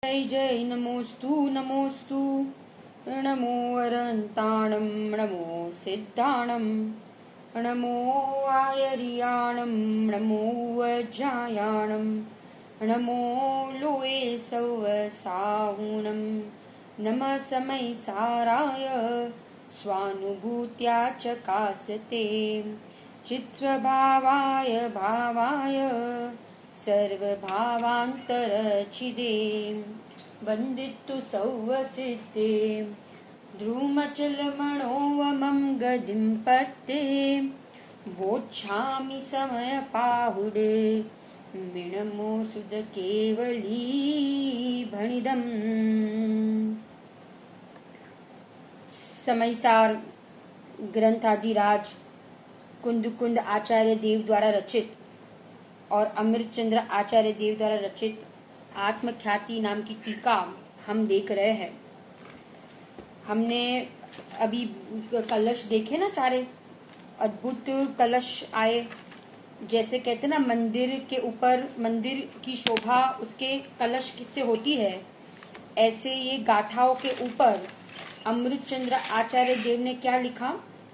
जय जय नमोस्तु नमोस्तु नमो अरन्ताणं नमो सिद्धाणं नमो आयर्याणं नमो अजायाणं नमो लोये सौवसाहुनं नमः समय साराय स्वानुभूत्या चकासते चित्स्वभावाय भावाय सर्वभावान्तरचिदे वन्दितु सौवसिद्धे ध्रुमचलमणोवमं गदिं पत्ते वोच्छामि समयपाहुडे मिणमो सुदकेवली भणिदम्। समयसार ग्रंथाधिराज कुंदकुंद आचार्य देव द्वारा रचित और अमृतचंद्र आचार्य देव द्वारा रचित आत्मख्याति नाम की टीका हम देख रहे हैं। हमने अभी कलश देखे ना, सारे अद्भुत कलश आए। जैसे कहते ना, मंदिर के ऊपर मंदिर की शोभा उसके कलश से होती है, ऐसे ये गाथाओं के ऊपर अमृतचंद्र आचार्य देव ने क्या लिखा?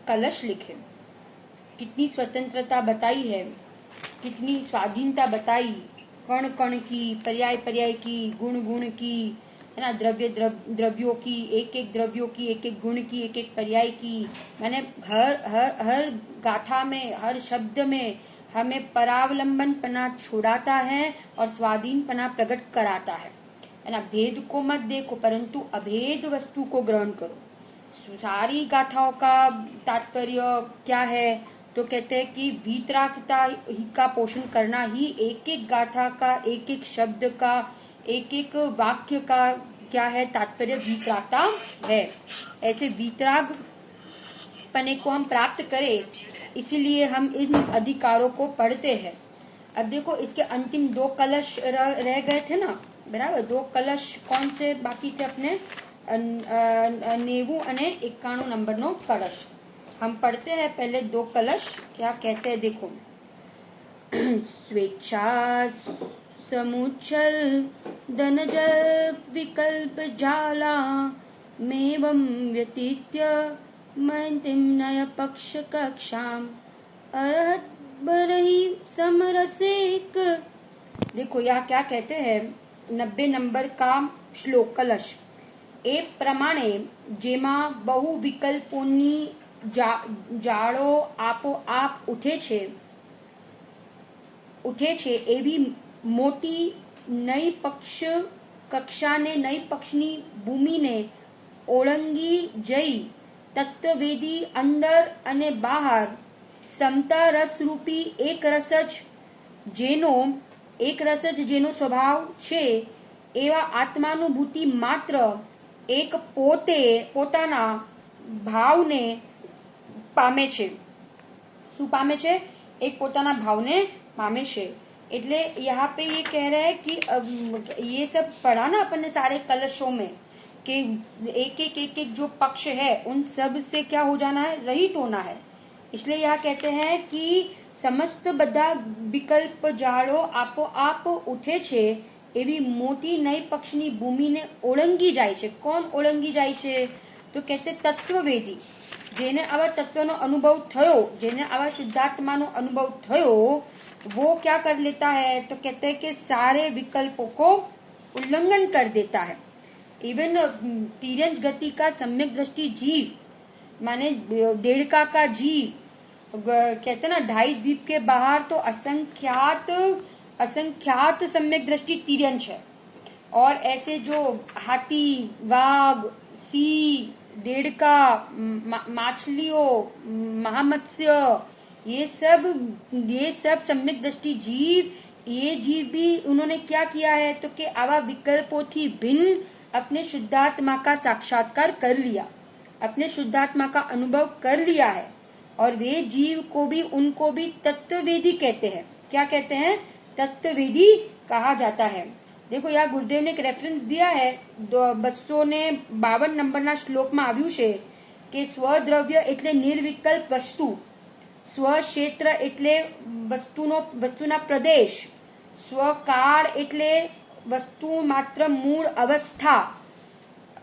कलश लिखे। कितनी स्वतंत्रता बताई है, कितनी स्वाधीनता बताई, कण कण की, पर्याय पर्याय की, गुण गुण की, है ना, द्रव्यों की, एक एक द्रव्यों की, एक एक गुण की, एक एक पर्याय की। मैंने हर गाथा में, हर शब्द में हमें परावलंबन पना छुड़ाता है और स्वाधीन पना प्रकट कराता है ना। भेद को मत देखो परंतु अभेद वस्तु को ग्रहण करो। सारी गाथाओं का तात्पर्य क्या है? तो कहते हैं कि वीतरागता का पोषण करना ही एक एक गाथा का, एक एक शब्द का, एक एक वाक्य का क्या है तात्पर्य? वीतरागता है। ऐसे वीतराग पने को हम प्राप्त करें, इसीलिए हम इन अधिकारों को पढ़ते हैं। अब देखो, इसके अंतिम दो कलश रह गए थे ना, बराबर। दो कलश कौन से बाकी थे अपने? 90 અને 91 नंबरનો कलश हम पढ़ते हैं। पहले दो कलश क्या कहते हैं देखो। स्वेच्छा समुच्चल धनजल विकल्प जाला मेवं व्यतीत्य महतिं नय पक्ष कक्षाम अरहत बरही समरसिक। देखो यहाँ क्या कहते हैं, 90 नंबर का श्लोक कलश। એ પ્રમાણે જેમાં બહુ વિકલ્પોની જાળો આપોઆપ ઉઠે છે એવી મોટી નઈ પક્ષ કક્ષાને, નઈ પક્ષની ભૂમિને ઓળંગી જઈ તત્વવેદી અંદર અને બહાર સમતા રસરૂપી એક રસ જેનો સ્વભાવ છે એવા આત્માનુભૂતિ માત્ર એક પોતાના ભાવને પામે છે। શું પામે છે? એક પોતાના ભાવને પામે છે। એટલે यहाँ पे ये कह रहा है कि ये सब पढ़ा ना अपन ने सारे कलशों में कि एक एक जो पक्ष है उन सब से क्या हो जाना है? रहित होना है। इसलिए यहाँ कहते हैं कि समस्त बधा विकल्प जाड़ो आपो आप उठे छे एवी मोटी नई पक्षनी भूमिने ओळंगी जाय छे। कोण ओळंगी जाय छे? तो कहते तत्ववेदी, जेने आवा तत्वनो अनुभव थयो, जेने आवा शुद्धात्मानो अनुभव थयो, वो क्या कर लेता है? तो कहते हैं कि सारे विकल्पों को उल्लंघन कर देता है। इवन तिर्यंच गति का सम्यक दृष्टि जीव, माने देड़का का जीव, कहते ना 2.5 द्वीप के बाहर तो असंख्यात सम्यक दृष्टि तिर्यंच है। और ऐसे जो हाथी, वाघ, सी, देड़का, माछलियों, महामत्स्य, ये सब सम्यक दृष्टि जीव, ये जीव भी उन्होंने क्या किया है? तो कि आवा विकल्पों थी भिन्न अपने शुद्धात्मा का साक्षात्कार कर लिया, अपने शुद्धात्मा का अनुभव कर लिया है। और वे जीव को भी, उनको भी तत्ववेदी कहते हैं। क्या कहते हैं? तत्ववेदी कहा जाता है। देखो यहाँ गुरुदेव ने एक रेफरेंस दिया है, 252 नंबरना श्लोकમાં આવ્યું છે કે સ્વદ્રવ્ય એટલે નિર્વિકલ્પ વસ્તુ, સ્વક્ષેત્ર એટલે વસ્તુના પ્રદેશ, સ્વકાળ એટલે વસ્તુ માત્ર મૂળ અવસ્થા,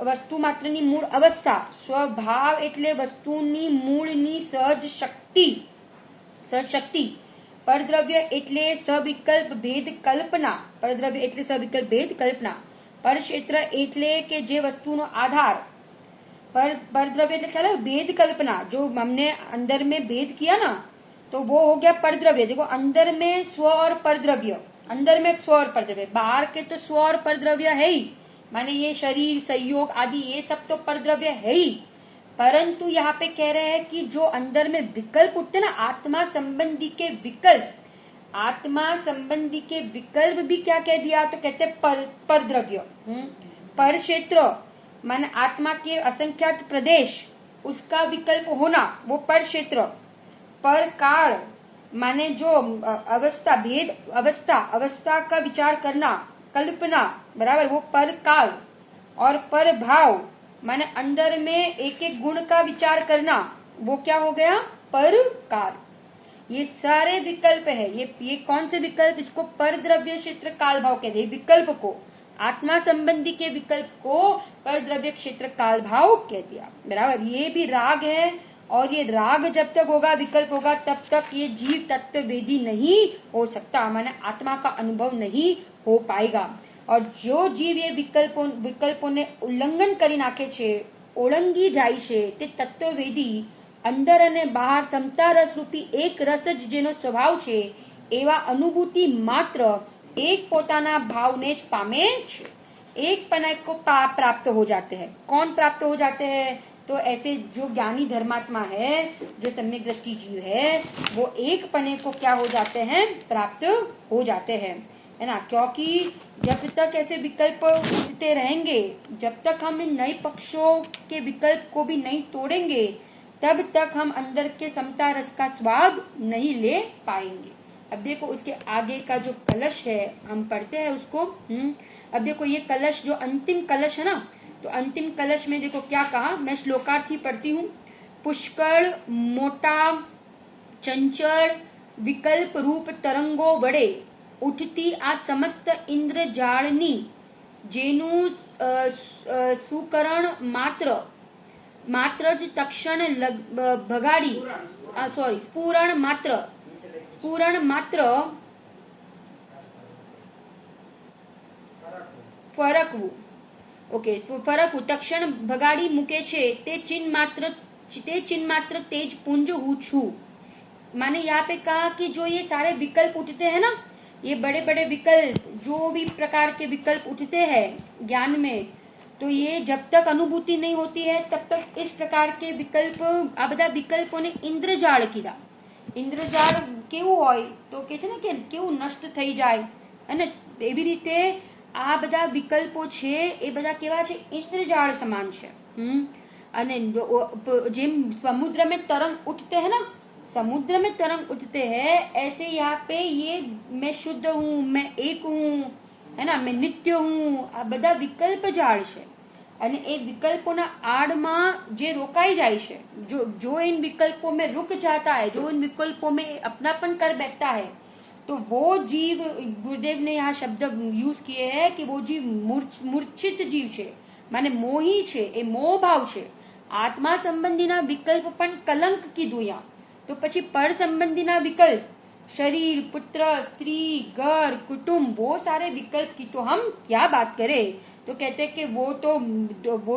વસ્તુ માત્રની મૂળ અવસ્થા. સ્વભાવ એટલે વસ્તુની મૂળની સહજ શક્તિ. પરદ્રવ્ય એટલે સવિકલ્પ ભેદ કલ્પના. પરદ્રવ્ય એટલે સવિકલ્પ ભેદ કલ્પના. परक्षेत्र એટલે કે જે वस्तुનો आधार. परद्रव्य એટલે ख्याल है भेद कल्पना. जो हमने अंदर में भेद किया ना तो वो हो गया परद्रव्य. देखो अंदर में स्व और परद्रव्य, अंदर में स्व और परद्रव्य, बाहर के तो स्व और परद्रव्य है ही, माने ये शरीर संयोग आदि ये सब तो परद्रव्य है ही. परंतु यहाँ पे कह रहे हैं कि जो अंदर में विकल्प उठते ना, आत्मा संबंधी के विकल्प, आत्मा संबंधी के विकल्प भी क्या कह दिया तो कहते परद्रव्य. पर क्षेत्र माने आत्मा के असंख्यात प्रदेश, उसका विकल्प होना वो पर क्षेत्र. पर काल माने जो अवस्था भेद अवस्था का विचार करना कल्पना, बराबर, वो पर काल. और पर भाव माने अंदर में एक एक गुण का विचार करना, वो क्या हो गया पर काल. ये सारे विकल्प है. ये कौन से विकल्प, इसको परद्रव्य क्षेत्र काल भाव कहते हैं. विकल्प को, आत्मा संबंधी के विकल्प को परद्रव्य क्षेत्र काल भाव कह दिया, बराबर. ये भी राग है, और ये राग जब तक होगा, विकल्प होगा, तब तक ये जीव तत्व वेदी नहीं हो सकता, माने आत्मा का अनुभव नहीं हो पाएगा. और जो जीव ये વિકલ્પોને ઉલ્લંઘન કરી નાખે છે, ઓળંગી જાય છે, તે તત્વવેદી અંદર અને બહાર સમતા રસ રૂપી એક રસ જ જેનો સ્વભાવ છે, એવા અનુભૂતિ માત્ર એક પોતાના ભાવને જ પામે છે. एक पना को प्राप्त हो जाते हैं. कौन प्राप्त हो जाते हैं? तो ऐसे जो ज्ञानी धर्मात्मा है, जो सम्यक दृष्टि जीव है, वो एक पने को क्या हो जाते हैं, प्राप्त हो जाते हैं, है ना. क्योंकि जब तक ऐसे विकल्प उठते रहेंगे, जब तक हम इन नए पक्षों के विकल्प को भी नहीं तोड़ेंगे, तब तक हम अंदर के समता रस का स्वाद नहीं ले पाएंगे. अब देखो उसके आगे का जो कलश है, हम पढ़ते हैं उसको. अब देखो ये कलश, जो अंतिम कलश है ना, तो अंतिम कलश में देखो क्या कहा. मैं श्लोकार्थ ही पढ़ती हूँ. पुष्कळ मोटा चंचल विकल्प रूप तरंगो वडे उठती आ समस्त इंद्रजाळनी જેનું સુકરણ માત્ર જ તક્ષણ ભગાડી, સોરી, સ્ફુરણ માત્ર ફરકવું, ઓકે, ફરકવું તક્ષણ ભગાડી મૂકે છે તે चिन्ह मात्र तेज पुंज हूँ छू. माने यहाँ पे कहा कि जो ये सारे विकल्प उठते हैं ना, ये बड़े बड़े विकल्प, जो भी प्रकार के विकल्प उठते हैं ज्ञान में, तो ये जब तक अनुभूति नहीं होती है तब तक इस प्रकार के विकल्प, आ બધા વિકલ્પોને ઇન્દ્રજાળ કીધા. ઇન્દ્રજાળ કેવું હોય તો કે છે ને કે કેવું નષ્ટ થઈ જાય, અને એવી રીતે આ બધા વિકલ્પો છે એ બધા કેવા છે, ઇન્દ્રજાળ સમાન છે. અને જેમ समुद्र में तरंग उठते हैं ना, समुद्र में तरंग उठते हैं, ऐसे यहाँ पे ये मैं शुद्ध हूँ, मैं एक हूँ, है ना, मैं नित्य हूँ, आ બધા વિકલ્પ જાળ છે. અને એ વિકલ્પોના આડમાં જે રોકાઈ જાય છે, जो इन विकल्पों में रुक जाता है, जो इन विकल्पों में अपनापन कर बैठता है, तो वो जीव, गुरुदेव ने यहाँ शब्द यूज किए हैं कि वो जीव मूर्छित जीव છે, माने मोही છે, એ મોહ ભાવ છે. आत्मा संबंधीना विकल्प पण कलंक कीधું यहाँ. तो પછી पर संबंधीना विकल्प, शरीर, पुत्र, स्त्री, घर, कुटुंब, वो सारे विकल्प की तो हम क्या बात करें. तो कहते हैं कि वो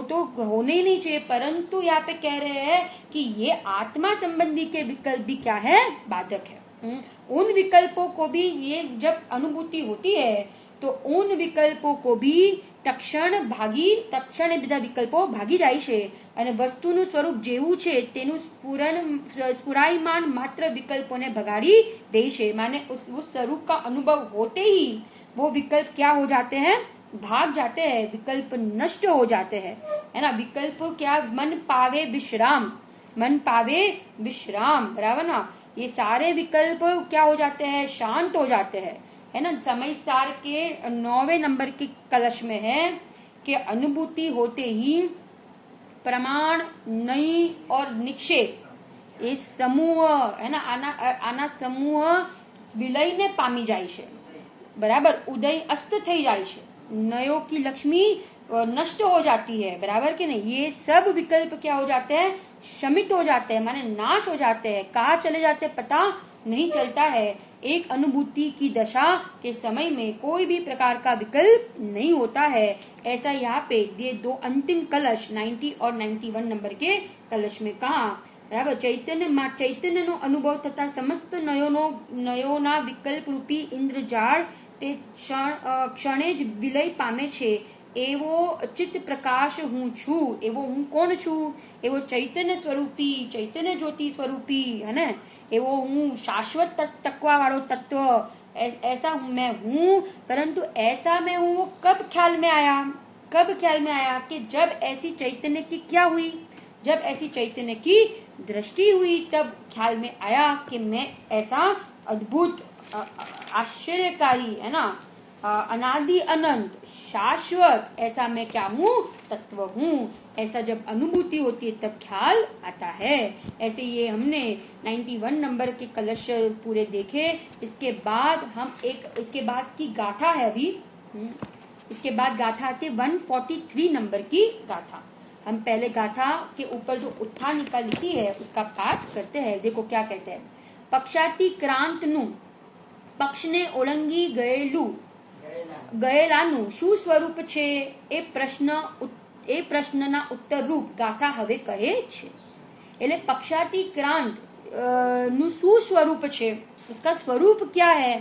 तो होने ही नहीं चाहिए, परंतु यहाँ पे कह रहे हैं कि ये आत्मा संबंधी के विकल्प भी क्या है, बाधक है. उन विकल्पों को भी ये जब अनुभूति होती है तो उन विकल्पों को भी તક્ષણ બધા વિકલ્પો ભાગી જાય છે, અને વસ્તુનું સ્વરૂપ જેવું છે તેનું સ્ફુરાયમાન માત્ર વિકલ્પોને ભગાડી દે છે. माने उस स्वरूप का अनुभव होते ही वो विकल्प क्या हो जाते हैं, भाग जाते हैं, विकल्प नष्ट हो जाते हैं, है ना. विकल्प क्या, मन पावे विश्राम, बराबर ना. ये सारे विकल्प क्या हो जाते हैं, शांत हो जाते हैं, है ना. समय सार के 9वें नंबर के कलश में है कि अनुभूति होते ही प्रमाण, नई और निक्षेप, ये समूह, है ना, आना समूह विलय ने पामी जाय छे, बराबर, उदय अस्त थई जाय छे. नयों की लक्ष्मी नष्ट हो जाती है, बराबर कि नहीं। ये सब विकल्प क्या हो जाते हैं, शमित हो जाते हैं, माने नाश हो जाते हैं, कहाँ चले जाते हैं पता नहीं चलता है। एक अनुभूति की दशा के समय में कोई भी प्रकार का विकल्प नहीं होता है। ऐसा यहाँ पे ये दो अंतिम कलश 90 और 91 नंबर के कलश में कहा, बराबर। चैतन्य नो अनुभव तथा समस्त नयोना विकल्प रूपी इंद्रजाળ તે ક્ષણે જ વિલય પામે છે। એવો ચિત્ત પ્રકાશ હું છું, એવો હું કોણ છું, એવો ચૈતન્ય સ્વરૂપી, ચૈતન્ય જ્યોતિ સ્વરૂપી है ना, એવો હું શાશ્વત तत्वा वालो तत्व, ऐसा मैं हूँ। परंतु ऐसा मैं हूँ वो कब ख्याल में आया, कब ख्याल में आया कि जब ऐसी चैतन्य की क्या हुई, जब ऐसी चैतन्य की दृष्टि हुई, तब ख्याल में आया कि मैं ऐसा अद्भुत आश्चर्यकारी है ना, अनादि अनंत शाश्वत ऐसा मैं क्या हूँ, तत्व हूँ। ऐसा जब अनुभूति होती है तब ख्याल आता है। ऐसे ये हमने 91 नंबर के कलश पूरे देखे। इसके बाद हम इसके बाद की गाथा है अभी, इसके बाद गाथा आती है 143 नंबर की गाथा। हम पहले गाथा के ऊपर जो उत्थानिका लिखी है उसका पाठ करते हैं। देखो क्या कहते हैं। पक्षाटी क्रांत नु पक्ष ने ओळंगी ગયેલાનું શું સ્વરૂપ છે, એ પ્રશ્નના ઉત્તર રૂપ ગાથા હવે કહે છે। એટલે પક્ષાતી ક્રાંત નું શું स्वरूप છે, उसका स्वरूप क्या है,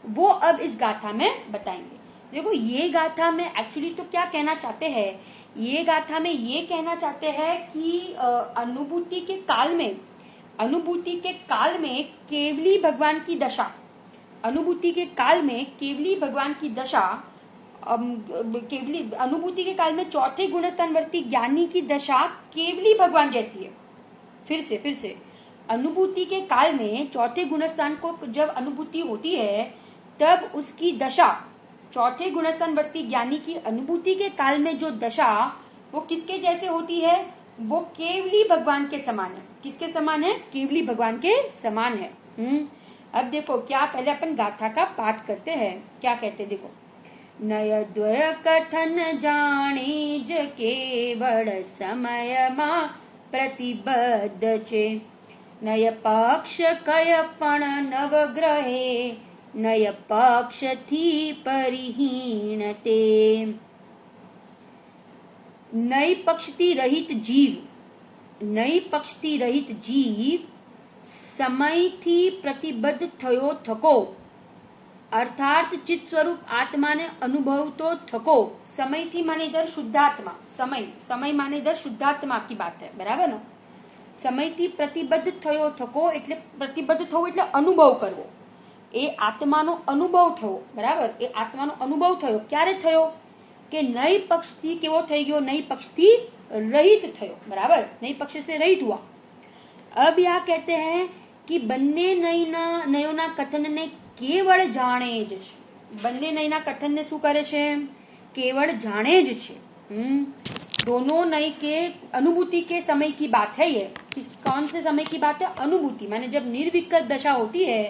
वो अब इस गाथा में बताएंगे। देखो ये गाथा में एक्चुअली तो क्या कहना चाहते हैं, ये गाथा में ये कहना चाहते हैं कि अनुभूति के काल में केवली भगवान की दशा, अनुभूति के काल में केवली भगवान की दशा, केवली अनुभूति के काल में चौथे गुणस्थानवर्ती ज्ञानी की दशा केवली भगवान जैसी है। फिर से अनुभूति के काल में चौथे गुणस्थान को जब अनुभूति होती है तब उसकी दशा, चौथे गुणस्थानवर्ती ज्ञानी की अनुभूति के काल में जो दशा वो किसके जैसे होती है, वो केवली भगवान के समान है। किसके समान है, केवली भगवान के समान है। अब देखो क्या, पहले अपन गाथा का पाठ करते हैं। क्या कहते हैं देखो। नय द्वय कथन जाने ज केवल समय मा प्रतिबद्ध छे। नय पक्ष कय पण नवग्रहे, नय पक्ष थी परिहीन ते। नई पक्षती रहित जीव સમયથી પ્રતિબદ્ધ થયો થકો, अर्थात चित स्वरूप आत्मा ने अनुभवतो थको। समयથી माने इधर शुद्धात्मा, समय माने इधर शुद्धात्मा की बात है, बराबर ना। समयથી प्रतिबद्ध થયો થકો એટલે प्रतिबद्ध થવું એટલે અનુભવ કરવો, એ આત્માનો અનુભવ થયો, બરાબર। એ આત્માનો અનુભવ થયો ક્યારે થયો કે નઈ પક્ષથી કેવો થઈ ગયો, નઈ પક્ષથી रहित થયો, बराबर। नई पक्ष से रहित हुआ। अब यहाँ कहते हैं कि બંને નયોના કથનને કેવળ જાણે જ છે। બંને નયના કથનને શું કરે છે, केवल जाने જ છે। दोनों नई के अनुभूति के समय की बात है ये। कौन से समय की बात है, अनुभूति माने जब निर्विकल्प दशा होती है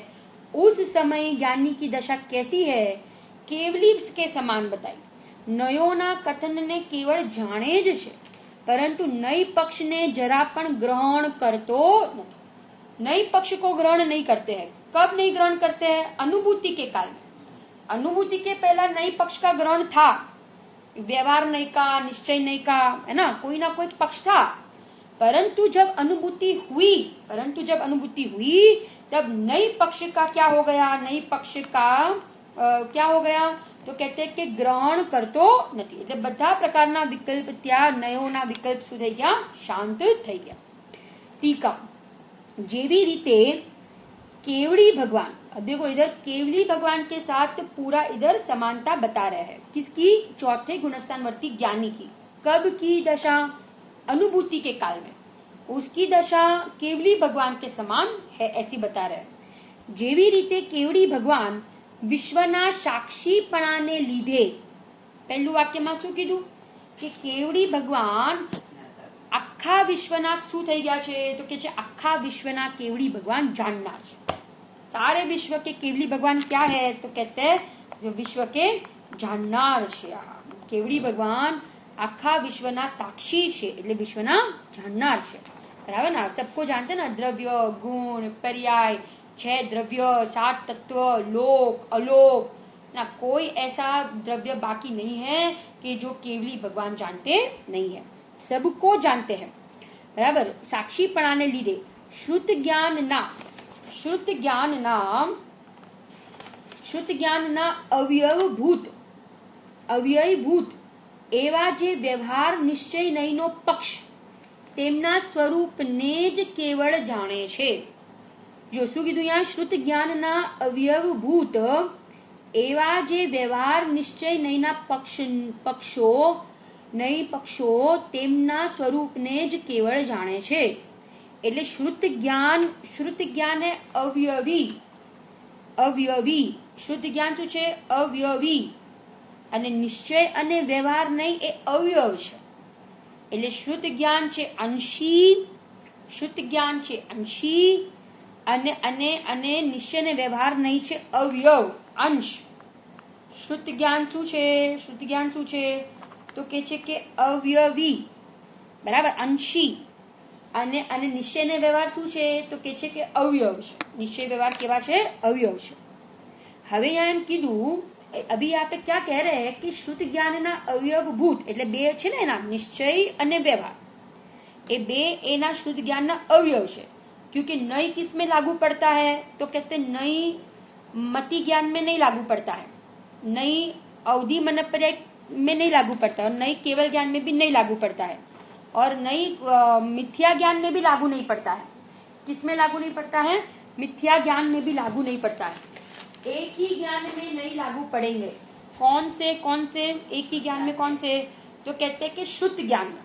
उस समय ज्ञानी की दशा कैसी है, केवली के समान बताई। नयोना कथन ने केवल जाने જ છે, परंतु नई पक्ष ने जरा पण ग्रहण करतो नहीं। नई पक्ष को ग्रहण नहीं करते हैं। कब नहीं ग्रहण करते हैं, अनुभूति के काल में। अनुभूति के पहला नई पक्ष का ग्रहण था, व्यवहार नहीं का, निश्चय नहीं का, है ना, कोई ना कोई पक्ष था। परंतु जब अनुभूति हुई तब नई पक्ष का क्या हो गया, नई पक्ष का क्या हो गया, तो कहते हैं कि ग्रहण करतो નથી। એટલે બધા પ્રકારના વિકલ્પ ત્યાં નયોના વિકલ્પ શું થઈ ગયા, શાંત થઈ ગયા। ટીકા, જેવી રીતે केवली भगवान, अब देखो इधर केवली भगवान के साथ पूरा इधर समानता बता रहे हैं। किसकी, चौथे गुणस्थानवर्ती ज्ञानी की। कब की दशा, अनुभूति के काल में, उसकी दशा केवली भगवान के समान है, ऐसी बता रहे हैं। जेवी रीते केवली भगवान विश्वना साक्षीपणाने લીધે, પહેલું વાક્યમાં શું કીધું કે કેવડી ભગવાન આખા વિશ્વના શું થઈ ગયા છે, તો કે છે આખા વિશ્વના કેવડી ભગવાન જાણનાર છે। सारे विश्व के केवली भगवान क्या है, तो कहते हैं जो विश्व के જાણનાર છે. કેવડી ભગવાન આખા વિશ્વના સાક્ષી છે એટલે વિશ્વના જાણનાર છે. बराबर ना. सबको जानते ना, द्रव्य गुण पर्याय, 6 द्रव्य, 7 तत्व, लोक अलोक ना, कोई ऐसा द्रव्य बाकी नहीं है कि जो केवली भगवान जानते नहीं है. सबको जानते हैं. बराबर. સાક્ષીપણાને લીધે શ્રુત જ્ઞાનના અવ્યયભૂત એવા જે વ્યવહાર નિશ્ચય નહીંનો પક્ષ તેમના સ્વરૂપને જ કેવળ જાણે છે. જો શું કીધું અહીંયા? શ્રુત જ્ઞાનના અવયવભૂત એવા જે વ્યવહાર નિશ્ચય નહીંના પક્ષો તેમના સ્વરૂપને જ કેવળ જાણે છે. એટલે શ્રુત જ્ઞાન હે અવયવી. શુદ્ધ જ્ઞાન શું છે? અવયવી. અને નિશ્ચય અને વ્યવહાર નહીં એ અવયવ છે. એટલે શુદ્ધ જ્ઞાન છે અંશી અને નિશ્ચય ને વ્યવહાર નહીં છે અવયવ, અંશ. શુદ્ધ જ્ઞાન શું છે? તો કે છે કે અવયવી. બરાબર. અંશી અને નિશ્ચય ને વ્યવહાર શું છે? તો કે છે કે અવયવ છે. નિશ્ચય વ્યવહાર કેવા છે? અવયવ છે. હવે यहाँ એમ કીધું, अभी यहाँ पे क्या कह रहे हैं कि शुद्ध ज्ञान ना अवयवभूत એટલે બે છે ને એના નિશ્ચય અને વ્યવહાર, એ બે એના शुद्ध ज्ञान ना अवयव છે. क्योंकि नई किस में लागू पड़ता है? तो कहते नई मति ज्ञान में नहीं लागू पड़ता है, नई अवधि मन पर्याय में नहीं लागू पड़ता है, और नई केवल ज्ञान में भी नहीं लागू पड़ता है, और नई मिथ्या ज्ञान में भी लागू नहीं पड़ता है. किस में लागू नहीं पड़ता है? मिथ्या ज्ञान में भी लागू नहीं पड़ता है. एक ही ज्ञान में नहीं लागू पड़ेंगे. कौन से एक ही ज्ञान में? कौन से? तो कहते हैं कि शुद्ध ज्ञान में.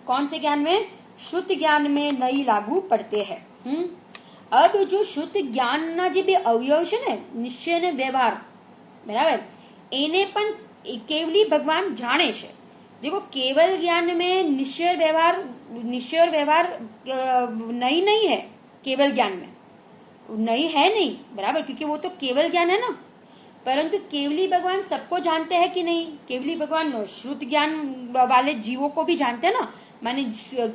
कौन से ज्ञान में? शुद्ध ज्ञान में नहीं लागू पड़ते हैं. अब जो शुद्ध ज्ञान ना जे बे अवयव છે ને, નિશ્ચય અને વ્યવહાર, બરાબર, એને પણ કેવલી ભગવાન જાણે છે. देखो केवल ज्ञान में निश्चय और व्यवहार नहीं है. केवल ज्ञान में नहीं है, नहीं. बराबर. क्योंकि वो तो केवल ज्ञान है ना. परंतु केवली भगवान सबको जानते हैं कि नहीं? केवली भगवान श्रुत ज्ञान वाले जीवों को भी जानते हैं ना. माने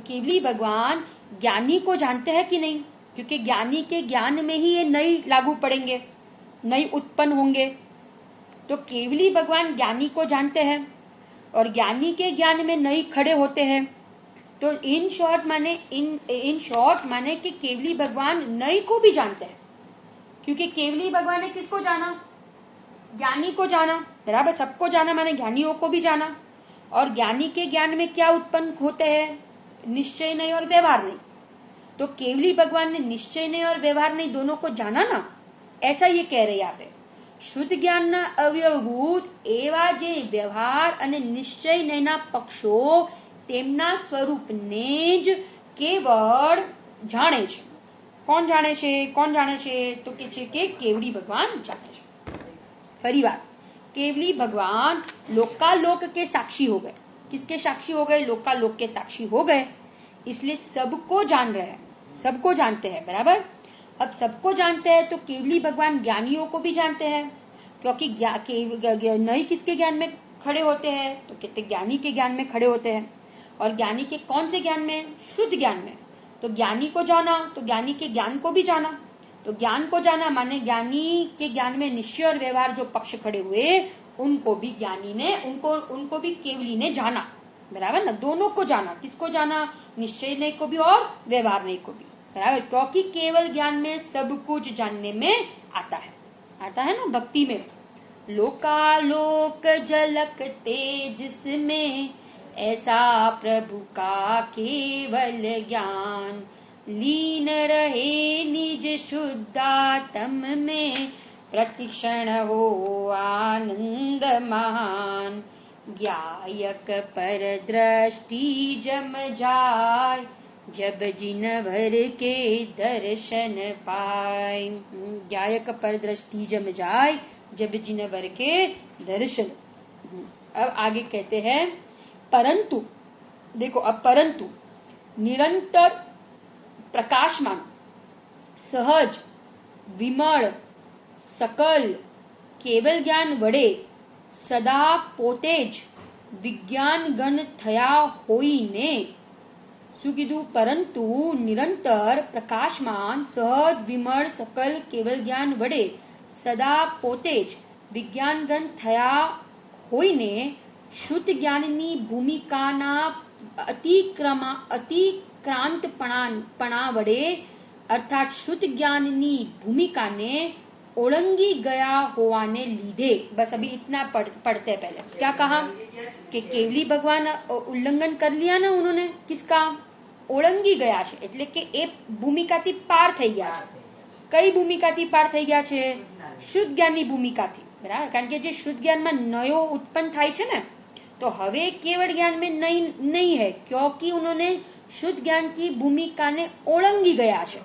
केवली भगवान ज्ञानी को जानते हैं कि नहीं? क्योंकि ज्ञानी के ज्ञान में ही ये नई लागू पड़ेंगे, नई उत्पन्न होंगे. तो केवली भगवान ज्ञानी को जानते हैं और ज्ञानी के ज्ञान में नई खड़े होते हैं. तो इन शॉर्ट माने कि केवली भगवान नई को भी जानते हैं. क्योंकि केवली भगवान ने किसको जाना? ज्ञानी को जाना. बराबर. सबको जाना माने ज्ञानियों को भी जाना. और ज्ञानी के ज्ञान में क्या उत्पन्न होते हैं? निश्चय नहीं और व्यवहार नहीं. तो केवली भगवान ने निश्चय नहीं और व्यवहार नहीं दोनों को जाना ना. ऐसा ये कह रहे यहाँ पे. શુદ્ધ જ્ઞાનના અવયવભૂત એવા જે વ્યવહાર અને નિશ્ચય નયના પક્ષો તેમના સ્વરૂપને જ કેવળ જાણે છે. કોણ જાણે છે? તો કે છે કે કેવળી ભગવાન જાણે છે. ફરી વાર, केवली भगवान लोकालोक के साक्षी हो गए. किसके साक्षी हो गए? लोकालोक के साक्षी हो गए. इसलिए सबको जान रहे हैं, सबको जानते हैं. बराबर. अब सबको जानते हैं तो केवली भगवान ज्ञानियों को भी जानते हैं. क्योंकि नई किसके ज्ञान में खड़े होते हैं? तो कहते ज्ञानी के ज्ञान में खड़े होते हैं. और ज्ञानी के कौन से ज्ञान में? शुद्ध ज्ञान में. तो ज्ञानी को जाना तो ज्ञानी के ज्ञान को भी जाना. तो ज्ञान को जाना माने ज्ञानी के ज्ञान में निश्चय और व्यवहार जो पक्ष खड़े हुए उनको भी ज्ञानी ने उनको भी केवली ने जाना. बराबर ना. दोनों को जाना. किसको जाना? निश्चय नहीं को भी और व्यवहार नहीं को भी. बराबर. क्योंकि केवल ज्ञान में सब कुछ जानने में आता है ना. भक्ति में लोकालोक झलक तेज जिसमें ऐसा प्रभु का केवल ज्ञान लीन रहे निज शुद्धात्म में प्रतिक्षण हो आनंद महान ज्ञायक पर दृष्टि जम जाय जब जिन भर के दर्शन पाए. ज्ञायक पर दृष्टि जम जाय जब जिन भर के दर्शन. अब आगे कहते हैं परंतु. देखो अब परंतु निरंतर प्रकाशमान सहज विमल सकल केवल ज्ञान वडे સદા પોતે જ વિજ્ઞાન ગણ થયા હોઈને શું કીધું? પરંતુ નિરંતર પ્રકાશમાન સહજ વિમળ સકલ કેવલ જ્ઞાન વડે સદા પોતે જ વિજ્ઞાનગન થયા હોઈને શુદ્ધ જ્ઞાનની ભૂમિકાના અતિક્રાંતપણા વડે અર્થાત શુદ્ધ જ્ઞાનની भूमिकाने ओलंगी गया होवाने लीधे। बस अभी इतना पढ़ते पहले क्या कहा कि केवली भगवान उल्लंघन कर लिया ना उन्होंने, किसका? ओलंगी गया છે એટલે કે એ ભૂમિકાથી પાર થઈ ગયા છે। કઈ ભૂમિકાથી પાર થઈ ગયા છે? શુદ્ધ જ્ઞાનની ભૂમિકાથી, બરાબર? કારણ કે જે શુદ્ધ જ્ઞાનમાં નયો उत्पन्न થાય છે ને, तो હવે केवल ज्ञान में नहीं है, क्योंकि उन्होंने शुद्ध ज्ञान की भूमिका ने ओलंगी गया છે।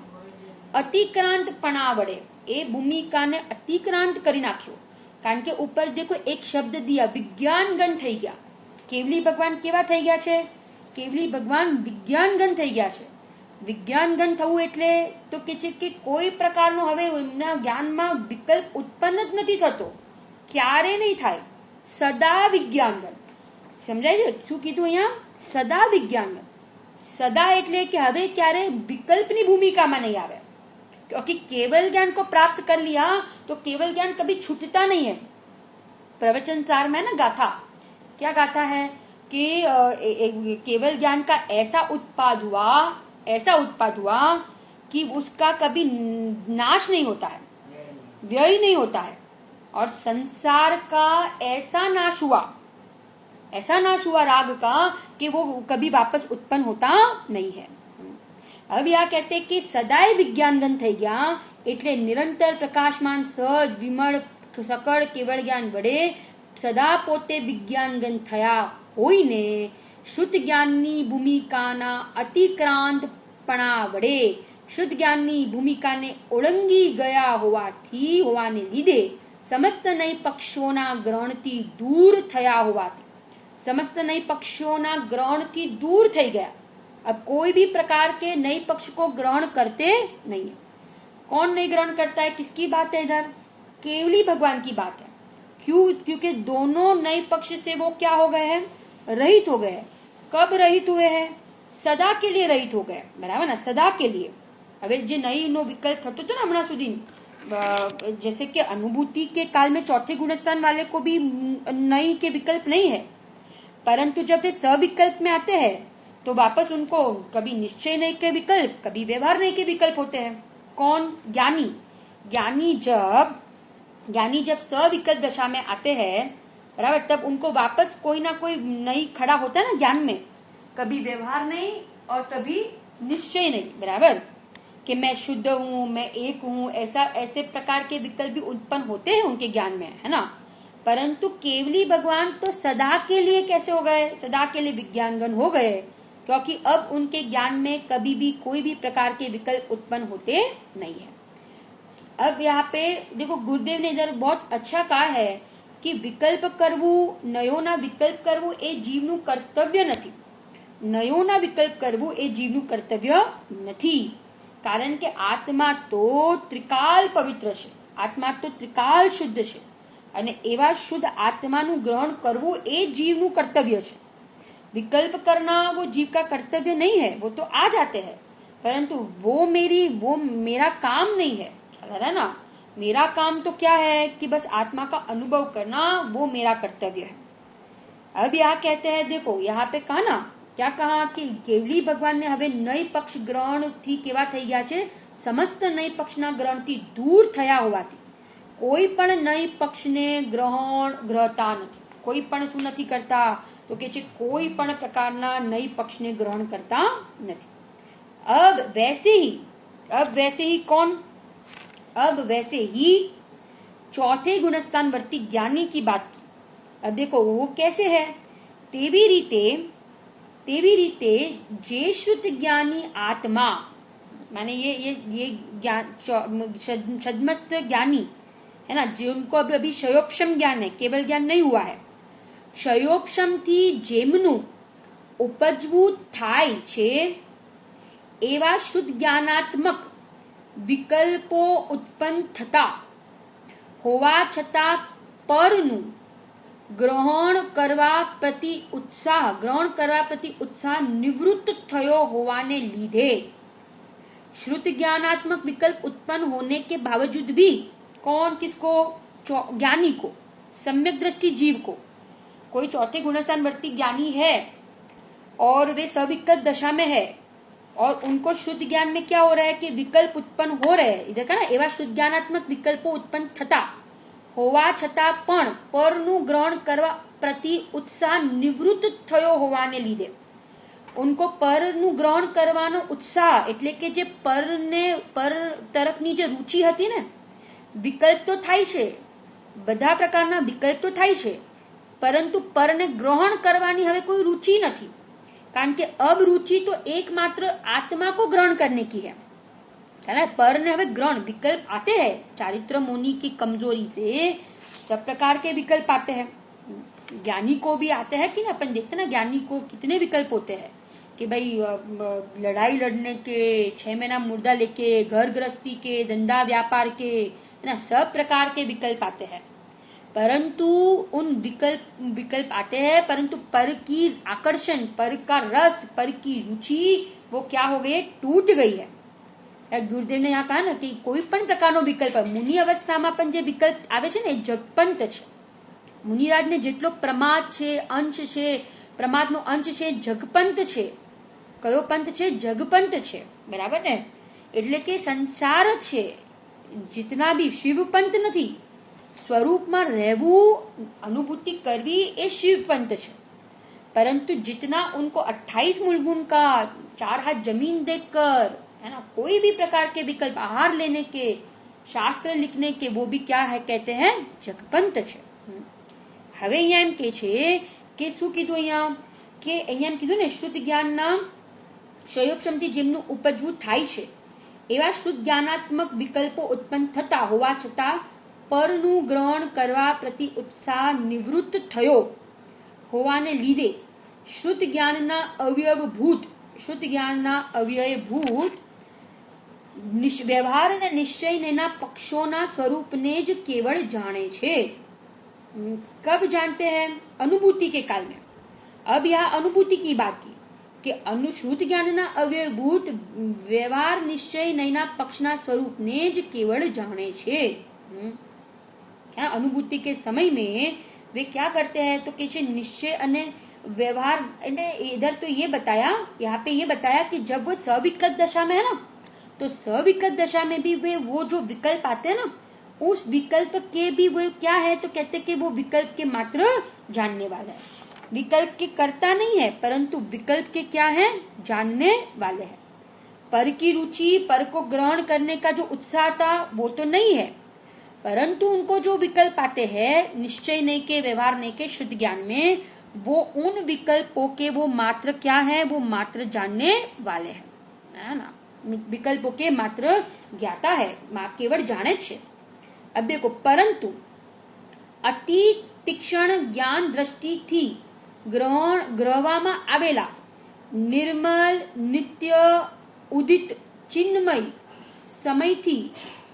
अतिक्रांतपणा वडे એ ભૂમિકાને અતિક્રાંત કરી નાખ્યો। કારણ કે ઉપર देखो एक शब्द दिया, विज्ञानगन થઈ ગયા। કેવલી ભગવાન કેવા થઈ ગયા છે? કેવલી ભગવાન વિજ્ઞાનગન થઈ ગયા છે। વિજ્ઞાનગન થવું એટલે તો કે છે કે કોઈ પ્રકારનો હવે એમના જ્ઞાનમાં વિકલ્પ ઉત્પન્ન જ નથી થતો, ક્યારે નહીં થાય, સદા વિજ્ઞાનગન। સમજાય છે શું કીધું અહીંયા? સદા વિજ્ઞાનગન। સદા એટલે કે હવે ક્યારે વિકલ્પની ભૂમિકામાં નહીં આવે, क्योंकि केवल ज्ञान को प्राप्त कर लिया तो केवल ज्ञान कभी छूटता नहीं है। प्रवचन सार में ना गाथा, क्या गाथा है कि केवल ज्ञान का ऐसा उत्पाद हुआ कि उसका कभी नाश नहीं होता है, व्यय नहीं होता है, और संसार का ऐसा नाश हुआ राग का कि वो कभी वापस उत्पन्न होता नहीं है। अब यहाँ कहते कि सदाय विज्ञानगन થઈ ગયા એટલે નિરંતર પ્રકાશમાન સહજ વિમળ સકળ કેવળ જ્ઞાન વડે સદા પોતે વિજ્ઞાનગન થયા હોઈને શુદ્ધ જ્ઞાનની ભૂમિકાના અતિક્રાંતપણા વડે શુદ્ધ જ્ઞાનની ભૂમિકાને ઓળંગી ગયા હોવાને લીધે સમસ્ત નય પક્ષોના ગ્રહણથી દૂર થયા હોવાથી समस्त नई पक्षों ग्रहण थी दूर થઈ ગયા। अब कोई भी प्रकार के नए पक्ष को ग्रहण करते नहीं है। कौन नहीं ग्रहण करता है? किसकी बात है इधर? केवली भगवान की बात है। क्यों? क्योंकि दोनों नए पक्ष से वो क्या हो गए हैं? रहित हो गए। कब रहित हुए हैं? सदा के लिए रहित हो गए, बराबर ना? सदा के लिए। હવે જે નઈ નો વિકલ્પ થતો હતો ને હમણાં સુધી, जैसे कि अनुभूति के काल में चौथे गुणस्थान वाले को भी नई के विकल्प नहीं है, परंतु जब वे सविकल्प में आते हैं तो वापस उनको कभी निश्चय नहीं के विकल्प, कभी व्यवहार नहीं के विकल्प होते हैं। कौन? ज्ञानी। ज्ञानी जब सविकल्प दशा में आते हैं, बराबर, तब उनको वापस कोई ना कोई नई खड़ा होता है ना ज्ञान में, कभी व्यवहार नहीं और कभी निश्चय नहीं, बराबर, कि मैं शुद्ध हूँ, मैं एक हूँ, ऐसे प्रकार के विकल्प भी उत्पन्न होते हैं उनके ज्ञान में, है ना? परंतु केवली भगवान तो सदा के लिए कैसे हो गए? सदा के लिए विज्ञानगन हो गए, क्योंकि अब उनके ज्ञान में कभी भी कोई भी प्रकार के विकल्प उत्पन्न होते नहीं है। अब यहाँ पे देखो गुरुदेव ने इधर बहुत अच्छा कहा है कि विकल्प करवू, नयोना विकल्प करवू ए जीवનું कर्तव्य નથી। नयोना विकल्प करवू ए जीवનું कर्तव्य નથી, कारण के आत्मा तो त्रिकाल पवित्र છે, आत्मा तो त्रिकाल शुद्ध છે, અને એવા શુદ્ધ આત્માનું ગ્રહણ કરવું એ જીવનું કર્તવ્ય છે। विकल्प करना वो जीव का कर्तव्य नहीं है, वो तो आ जाते हैं, परंतु वो मेरा काम नहीं है, है ना? मेरा काम तो क्या है कि बस आत्मा का अनुभव करना, वो मेरा कर्तव्य है। अब यहाँ कहते हैं, देखो यहाँ पे कहा ना, क्या कहा कि केवली भगवान ने हवे नई पक्ष ग्रहण थी केवा થઈ ગયા છે? समस्त नई पक्षना ग्रहण थी दूर થયા હોવાથી કોઈ પણ નઈ પક્ષને ગ્રહતા નથી। કોઈ પણ શું નથી કરતા? तो કે છે કોઈ પણ પ્રકારના નઈ પક્ષને ગ્રહણ કરતા નથી। अब वैसे ही कौन? अब वैसे ही चौथे गुणस्थान वर्ती ज्ञानी की बात की। अब देखो वो कैसे है? तेवी रीते जे शुद्ध ज्ञानी आत्मा, माने ये ज्ञान छद्मस्थ ज्ञानी है ना, जिनको अभी क्षयोपशम ज्ञान है, केवल ज्ञान नहीं हुआ है। क्षयोपशम थी जेमनु उपजवू थाय छे एवा शुद्ध ज्ञानात्मक विकल्पो उत्पन्न थता होवा छता परनु ગ્રહણ કરવા પ્રતિ ઉત્સાહ નિવૃત્ત થયો હોવાને લીધે श्रुत ज्ञानात्मक विकल्प उत्पन्न होने के बावजूद भी कौन किसको, ज्ञानी को, सम्यक दृष्टि जीव को, कोई चौथे गुणस्थानवर्ती ज्ञानी है और वे सविकल्प दशा में है और उनको शुद्ध ज्ञान में क्या हो रहा है कि विकल्प उत्पन्न हो रहे हैं, इधर का ना एवं शुद्ध ज्ञानात्मक विकल्पो उत्पन्न थता होवा छता पण परनु ग्रहण करवा प्रति उत्साह निवृत्त थयो होवाने લીધે उनको પરનું ગ્રહણ કરવાનો ઉત્સાહ એટલે કે જે પર તરફની જે રુચિ હતી ને, વિકલ્પ તો થાય છે, બધા પ્રકારના વિકલ્પ તો થાય છે, પરંતુ પરને ગ્રહણ કરવાની હવે કોઈ રુચિ નથી, કારણ કે अब रुचि तो एकमात्र आत्मा को ग्रहण करने की है। पर ने हमें ग्रहण विकल्प आते हैं, चारित्र मुनि की कमजोरी से सब प्रकार के विकल्प आते हैं, ज्ञानी को भी आते हैं कि ना, अपन देखते ना ज्ञानी को कितने विकल्प होते हैं कि भाई लड़ाई लड़ने के, 6 महीना मुर्दा लेके, घर गृहस्थी के, धंधा व्यापार के, ना सब प्रकार के विकल्प आते हैं, परंतु उन विकल्प आते हैं, परंतु पर की आकर्षण, पर का रस, पर की रुचि वो क्या हो गई है, टूट गई है। गुरुदेव ने यहाँ कहा ना कि कोई पण प्रकारનો વિકલ્પ મુનિ અવસ્થામાં પણ જે વિકલ્પ આવે છે ને એ જગપંત છે। મુનિરાજને જેટલો પ્રમાદ છે, અંશ છે, પ્રમાદનો અંશ છે, જગપંત છે। કયો પંથ છે? જગપંત છે, બરાબર ને? એટલે કે સંસાર છે, जितना भी शिव पंथ નથી, स्वरूपમાં રહેવું, अनुभूति करवी એ शिव पंथ છે, परंतु जितना उनको 28 मूलगुण का 4 हाथ जमीन देकर, है ना, कोई भी प्रकार के विकल्प, आहार लेने के, शास्त्र लिखने के, वो भी क्या है कहते हैं, जगपंत છે। હવે અહીંયા એમ કે છે કે શું કીધું અહીંયા કે અહીંયા એમ કીધું ને શુદ્ધ જ્ઞાનના સંયોગક્ષમથી જેમનું ઉપજવું થાય છે એવા શુદ્ધ જ્ઞાનાત્મક વિકલ્પો ઉત્પન્ન થતા હોવા છતાં પરનું ગ્રહણ કરવા પ્રતિ ઉત્સાહ નિવૃત્ત થયો હોવાને લીધે શુદ્ધ જ્ઞાનના અવ્યયભૂત વ્યવહાર અને નિશ્ચયના પક્ષોના સ્વરૂપને જ કેવળ જાણે છે। कब जानते हैं? अनुभूति के काल में। अब यह अनुभूति की बात की कि अनुश्रुत ज्ञानना अव्ययभूत व्यवहार निश्चय नैना पक्षना स्वरूप ने ज केवल जाने छे। क्या अनुभूति के समय में वे क्या करते हैं तो कि निश्चय अने व्यवहार, इधर तो ये बताया, यहाँ पे ये बताया कि जब वो सविकल्प दशा में है ना, तो सविकल्प दशा में भी वे वो जो विकल्प आते हैं ना, उस विकल्प के भी वो क्या है तो कहते कि वो विकल्प के मात्र जानने वाला है, विकल्प के कर्ता नहीं है, परंतु विकल्प के क्या है, जानने वाले हैं। पर की रुचि, पर को ग्रहण करने का जो उत्साह था वो तो नहीं है, परंतु उनको जो विकल्प आते हैं निश्चय नहीं के, व्यवहार नहीं के, शुद्ध ज्ञान में, वो उन विकल्पों के वो मात्र क्या है, वो मात्र जानने वाले हैं, है ना, विकल्पों के मात्र ज्ञाता है, केवल जाने छे। अब देखो, परंतु अति तीक्ष्ण ज्ञान दृष्टि थी ग्रहवामा आवेला निर्मल नित्य उदित चिन्मय समय थी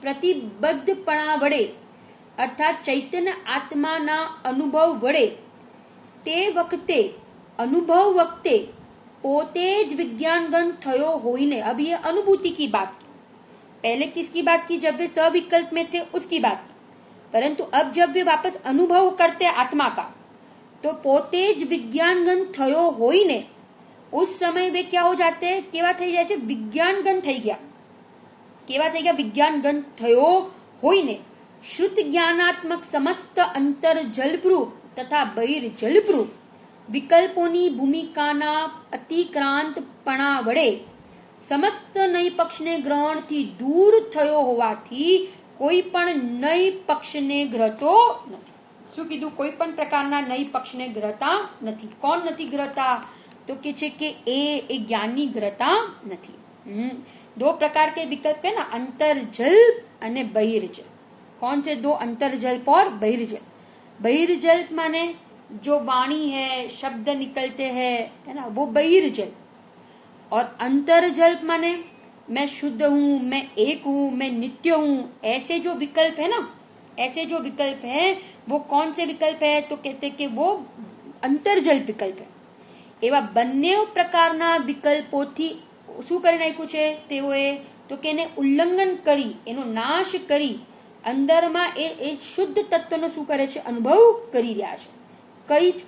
प्रतिबद्धपणा वडे अर्थात चैतन्य आत्मा ना अनुभव वडे ते वक्ते अनुभव वक्ते पोते ज विज्ञानगण थयो होईने। अब ये अनुभूति की बात की, पहले किसकी बात की? जब वे सविकल्प में थे उसकी बात की, परंतु अब जब वे वापस अनुभव करते आत्मा का तो पोते ज विज्ञानगण थयो होईने उस समय वे क्या हो जाते हैं, केवा થઈ જાય છે, विज्ञानगण થઈ ગયા, केवा થઈ ગયા, विज्ञानगण थयो होईने श्रुत ज्ञानात्मक समस्त अंतर जलप्रूप तथा बहिर जलप्रूप विकल्पोनी भूमिकाना अतिक्रांतपणा वडे समस्त नई पक्षने ग्रहण थी दूर थयो होवाथी कोई पण नई पक्षने ग्रहतो નથી। શું કીધું? કોઈ પણ પ્રકારના નઈ પક્ષને ગ્રહતા નથી। કોણ નથી ગ્રહતા? तो કે છે કે એ જ્ઞાની ગ્રહતા નથી। दो प्रकार के विकल्प है ना, अंतर्जल અને बहिर्जल। कौन से दो? अंतर्जल और बहिर्जल। बहिर्जल माने जो वाणी है, शब्द निकलते हैं, है ना, वो बहिर्जल। और अंतर्जल माने मैं शुद्ध हूँ, मैं एक हूँ, मैं नित्य हूँ, ऐसे जो विकल्प है ना, ऐसे जो विकल्प हैं वो कौन से विकल्प है, तो कहते कि वो अंतर्जल विकल्प है। એવા બંને પ્રકારના વિકલ્પોથી શું કરી નાખ્યું છે તેઓએ, તો કે એને ઉલ્લંઘન કરી, એનો નાશ કરી અંદરમાં એ શુદ્ધ તત્વનો શું કરે છે, અનુભવ કરી રહ્યા છે।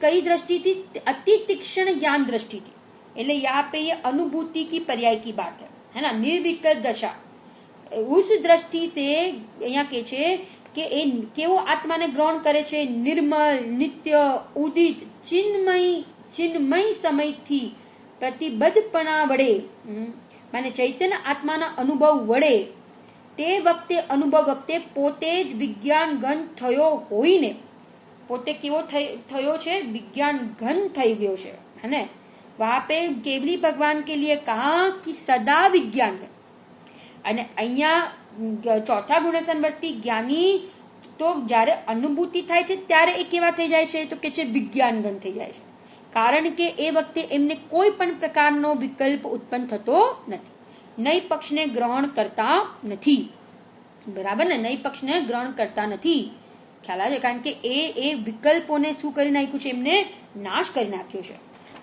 कई दृष्टि थी, अति तीक्ष्ण ज्ञान दृष्टि थी। એટલે यहाँ पे ये अनुभूति की पर्याय की बात है ना, निर्विकल्प दशा। उस दृष्टि से यहाँ के छे કે એ કેવો આત્માને ગ્રહણ કરે છે, નિર્મલ, નિત્ય, ઉદિત, ચિન્મય સમયથી પ્રતિબદ્ધપણા વડે, માને ચૈતન્ય આત્માના અનુભવ વડે તે વખતે અનુભવ વખતે પોતે જ વિજ્ઞાન ઘન થયો હોઈને, પોતે કેવો થયો છે, વિજ્ઞાન ઘન થઈ ગયો છે, है ना। वहां पे केवली भगवान के लिए कहा कि सदा विज्ञान है। અને અહીંયા ચોથા ગુણસંવર્તી જ્ઞાની તો જ્યારે અનુભૂતિ થાય છે ત્યારે એ કેવા થઈ જાય છે, તો કે છે વિજ્ઞાનગન થઈ જાય છે। કારણ કે એ વખતે એમને કોઈ પણ પ્રકારનો વિકલ્પ ઉત્પન્ન થતો નથી, નઈ પક્ષને ગ્રહણ કરતા નથી, બરાબર ને, નઈ પક્ષને ગ્રહણ કરતા નથી, ખ્યાલ આવે। કારણ કે એ વિકલ્પોને શું કરી નાખ્યું છે, એમને નાશ કરી નાખ્યો છે।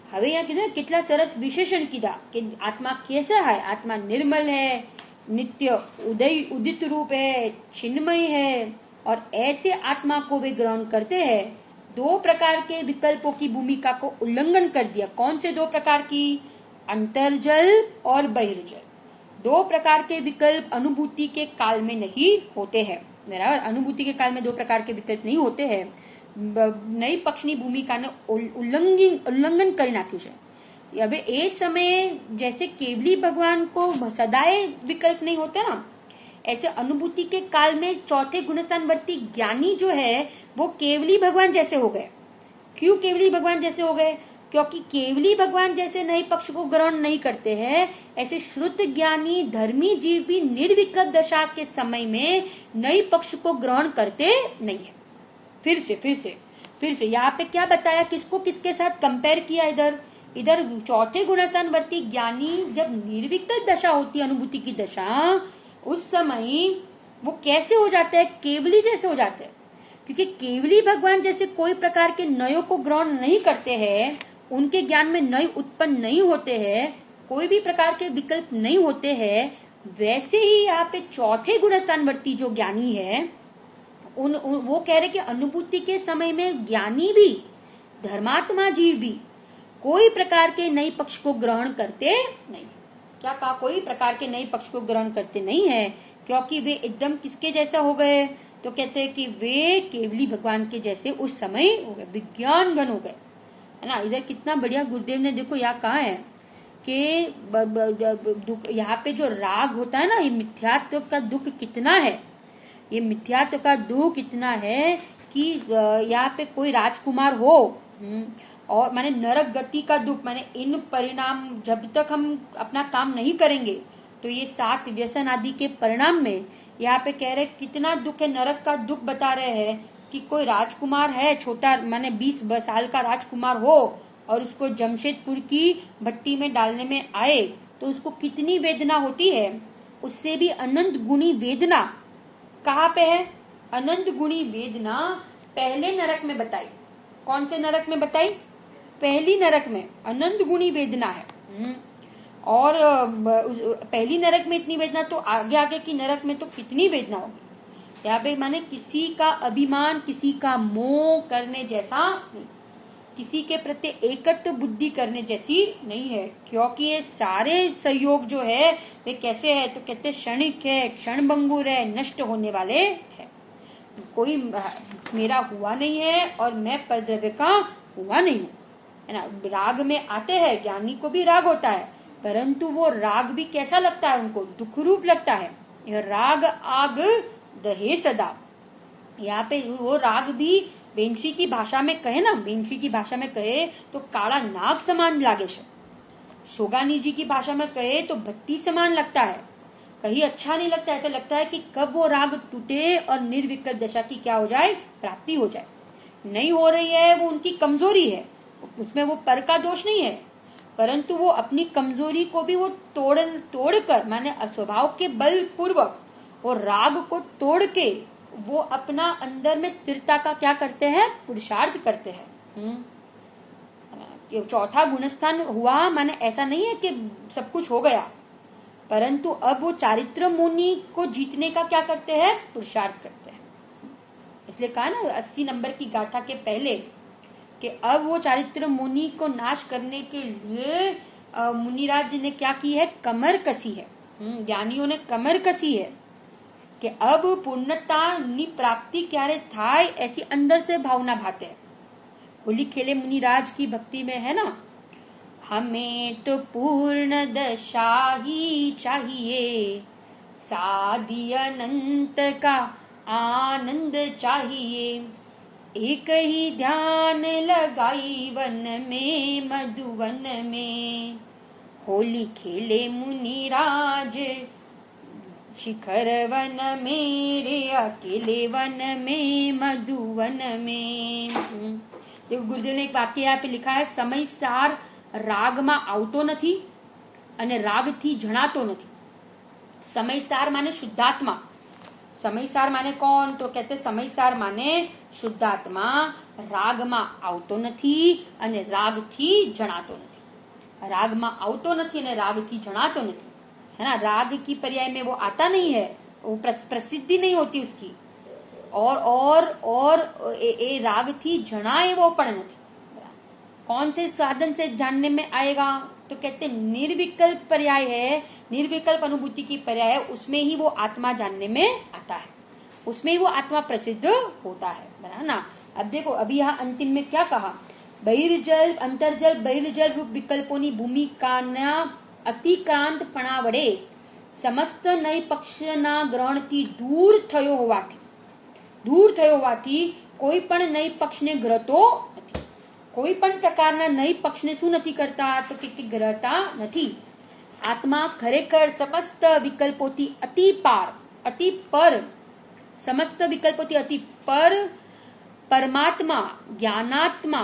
હવે यहाँ कीधु कितना सरस विशेषण कीधा कि आत्मा कैसा है, आत्मा निर्मल है, नित्य उदित रूप है, चिन्मय है, और ऐसे आत्मा को वे ग्रहण करते हैं। दो प्रकार के विकल्पों की भूमिका को उल्लंघन कर दिया। कौन से दो प्रकार की, अंतर्जल और बहिर्जल। दो प्रकार के विकल्प अनुभूति के काल में नहीं होते हैं, बराबर। अनुभूति के काल में दो प्रकार के विकल्प नहीं होते हैं। नई पक्षनी भूमिका ने उल्लंघन कर नाख्યું છે। હવે એ समय जैसे केवली भगवान को सदाए विकल्प नहीं होते ना, ऐसे अनुभूति के काल में चौथे गुणस्थानवर्ती ज्ञानी जो है वो केवली भगवान जैसे हो गए। क्यों केवली भगवान जैसे हो गए, क्योंकि केवली भगवान जैसे नए पक्ष को ग्रहण नहीं करते हैं, ऐसे श्रुत ज्ञानी धर्मी जीव भी निर्विकल्प दशा के समय में नए पक्ष को ग्रहण करते नहीं है। फिर से यहाँ पे क्या बताया, किसको किसके साथ कंपेयर किया, इधर चौथे गुणस्थानवर्ती ज्ञानी जब निर्विकल्प दशा होती है, अनुभूति की दशा, उस समय वो कैसे हो जाते हैं, केवली जैसे हो जाते हैं। क्योंकि केवली भगवान जैसे कोई प्रकार के नयों को ग्रहण नहीं करते हैं, उनके ज्ञान में नए उत्पन्न नहीं होते हैं, कोई भी प्रकार के विकल्प नहीं होते हैं, वैसे ही यहाँ पे चौथे गुणस्थानवर्ती जो ज्ञानी है वो कह रहे कि अनुभूति के समय में ज्ञानी भी, धर्मात्मा जीव भी कोई प्रकार के नए पक्ष को ग्रहण करते नहीं। क्या कहा, कोई प्रकार के नए पक्ष को ग्रहण करते नहीं है, क्योंकि वे एकदम किसके जैसा हो गए, तो कहते हैं कि वे केवली भगवान के जैसे उस समय हो गए, विज्ञान घन हो गए, है ना। इधर कितना बढ़िया गुरुदेव ने देखो यहाँ कहा है कि यहाँ पे जो राग होता है ना, ये मिथ्यात्व का दुख कितना है, ये मिथ्यात्व का दुख इतना है कि यहाँ पे कोई राजकुमार हो और माने नरक गति का दुख, माने इन परिणाम जब तक हम अपना काम नहीं करेंगे तो ये 7 व्यसन आदि के परिणाम में यहाँ पे कह रहे कितना दुख है, नरक का दुख बता रहे हैं कि कोई राजकुमार है, छोटा माने 20 साल का राजकुमार हो और उसको जमशेदपुर की भट्टी में डालने में आए तो उसको कितनी वेदना होती है। उससे भी अनंत गुणी वेदना कहाँ पे है, अनंत गुणी वेदना पहले नरक में बताई। कौन से नरक में बताई, पहली नरक में अनंत गुणी वेदना है। और पहली नरक में इतनी वेदना, तो आगे आगे की नरक में तो कितनी वेदना होगी। यहाँ पे माने किसी का अभिमान, किसी का मोह करने जैसा नहीं, किसी के प्रति एकत्व बुद्धि करने जैसी नहीं है, क्योंकि ये सारे सहयोग जो है वे कैसे है, तो कहते क्षणिक है, क्षणभंगुर है, नष्ट होने वाले है। कोई मेरा हुआ नहीं है और मैं परद्रव्य का हुआ नहीं हूँ, है ना। राग में आते हैं, ज्ञानी को भी राग होता है, परंतु वो राग भी कैसा लगता है, उनको दुख रूप लगता है। यह राग आग दहे सदा, यहाँ पे वो राग भी बेंशी की भाषा में कहे ना, बेंशी की भाषा में कहे तो काला नाग समान लागे छे, शोगानी जी की भाषा में कहे तो भट्टी समान लगता है, कहीं अच्छा नहीं लगता। ऐसा लगता है कि कब वो राग टूटे और निर्विकल्प दशा की क्या हो जाए, प्राप्ति हो जाए। नहीं हो रही है, वो उनकी कमजोरी है, उसमें वो पर का दोष नहीं है, परंतु वो अपनी कमजोरी को भी वो तोड़कर माने स्वभाव के बल पूर्वक वो राग को तोड़ के वो अपना अंदर में स्थिरता का क्या करते हैं, पुरुषार्थ करते हैं। चौथा गुणस्थान हुआ माने ऐसा नहीं है कि सब कुछ हो गया, परंतु अब वो चारित्र मुनि को जीतने का क्या करते हैं, पुरुषार्थ करते हैं। इसलिए कहा ना 80 नंबर की गाथा के पहले कि अब वो चारित्र मुनि को नाश करने के लिए मुनिराज ने क्या की है, कमर कसी है। ज्ञानियों ने कमर कसी है कि अब પૂર્ણતાની प्राप्ति क्यारे थाय, ऐसी अंदर से भावना भाते है। होली खेले मुनिराज की भक्ति में है ना, हमें तो पूर्ण दशा ही चाहिए, साधी अनंत का आनंद चाहिए, एक ही ध्यान लगाई वन में मधुवन में, होली खेले मुनिराज शिखर वन में रे अकेले वन में मधुवन में। देखो गुरुदेव ने एक वाक्य यहाँ पे लिखा है, समयसार रागમાં આવતો નથી અને રાગથી જણાતો નથી। समयसार माने शुद्धात्मा, समयसार माने कौन, तो कहते समयसार माने शुद्धात्मा रागમાં આવતો નથી અને રાગથી જણાતો નથી। रागમાં આવતો નથી અને रागથી જણાતો નથી, है ना। राग की पर्याय में वो आता नहीं है, वो प्रसिद्धि नहीं होती उसकी, और राग थी जनाए वो पण नहीं। कौन से साधन से जानने में आएगा, तो कहते निर्विकल्प पर्याय है, निर्विकल्प अनुभूति की पर्याय है, उसमें ही वो आत्मा जानने में आता है, उसमें ही वो आत्मा प्रसिद्ध होता है, बराबर ना। अब देखो अभी यहाँ अंतिम में क्या कहा, बहिर्जल अंतर्जल बहिर्जल रूप विकल्पोनी भूमिकाना अतिक्रांत पणा वडे समस्त नय पक्षना ग्रहणथी दूर थयो होवाथी कोई पण नय पक्षने ग्रहतो नथी। कोई पण प्रकारना नय पक्षने शुं नथी करता, तो कि ग्रहता नथी। आत्मा खरेखर समस्त विकल्पोथी अति पर समस्त विकल्पोथी अति पर परमात्मा ज्ञानात्मा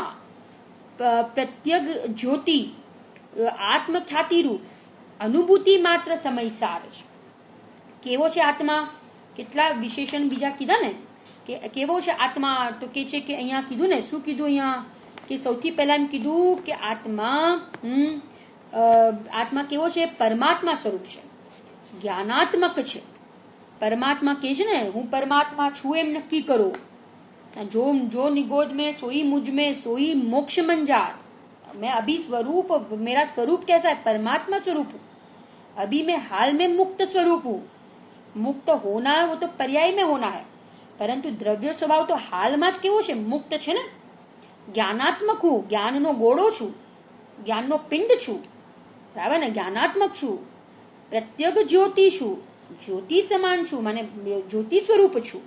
प्रत्यग ज्योति आत्मख्याति रूप अनुभूति मात्र समयसार છે। કેવો છે આત્મા, કેટલા વિશેષણ બીજા કીધા ને કે કેવો છે આત્મા, તો કે છે કે અહીંયા કીધું ને, શું કીધું અહીંયા કે સૌથી પહેલા એમ કીધું કે આત્મા કેવો છે, પરમાત્મા સ્વરૂપ છે, જ્ઞાનાત્મક છે। પરમાત્મા કે છે ને, હું પરમાત્મા છું એમ નક્કી કરો, जो निगोद में सोई मुझ में सोई मोक्ष मंजार। मैं अभी स्वरूप, मेरा स्वरूप कैसा है, परमात्मा स्वरूप हूँ। अभी मैं हाल में मुक्त स्वरूप हूँ। मुक्त होना है वो तो पर्याय में होना है, परंतु द्रव्य स्वभाव तो हाल में ज केवो छे, मुक्त छे ने। ज्ञानात्मक हूँ, ज्ञान नो गोड़ो छू, ज्ञान नो पिंड छू, बराबर ने, ज्ञानात्मक छू। प्रत्यग ज्योति छू, ज्योति समान छू, माने ज्योति स्वरूप छू।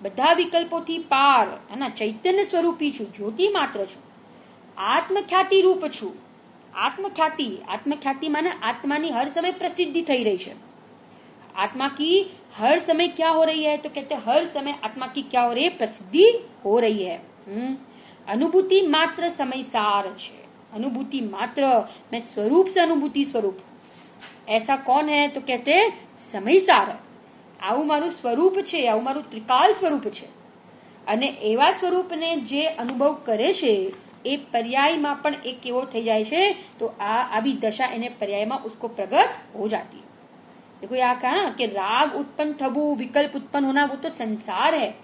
બધા વિકલ્પોથી પાર, है ना, चैतन्य स्वरूपी छू, ज्योति मात्र छू। आत्मख्याति रूप छू। आत्मख्याति माने आत्मा की हर समय प्रसिद्धि थई रही है। आत्मा की हर समय क्या हो रही है, तो कहते हर समय आत्मा की क्या हो रही है, प्रसिद्धि हो रही है। अनुभूति मात्र समयसार है, अनुभूति मात्र, मैं स्वरूप से अनुभूति स्वरूप। ऐसा कौन है, तो कहते समयसार। આવું મારું સ્વરૂપ છે, આવું મારું ત્રિકાલ સ્વરૂપ છે। અને એવા સ્વરૂપને જે અનુભવ કરે છે એ પર્યાયમાં પણ એક કેવો થઈ જાય છે, તો આવી દશા એને પર્યાયમાં उसको प्रगट हो जाती है। देखो यहाँ कहा कि राग उत्पन्न थबू, विकल्प उत्पन्न होना, वो तो संसार है।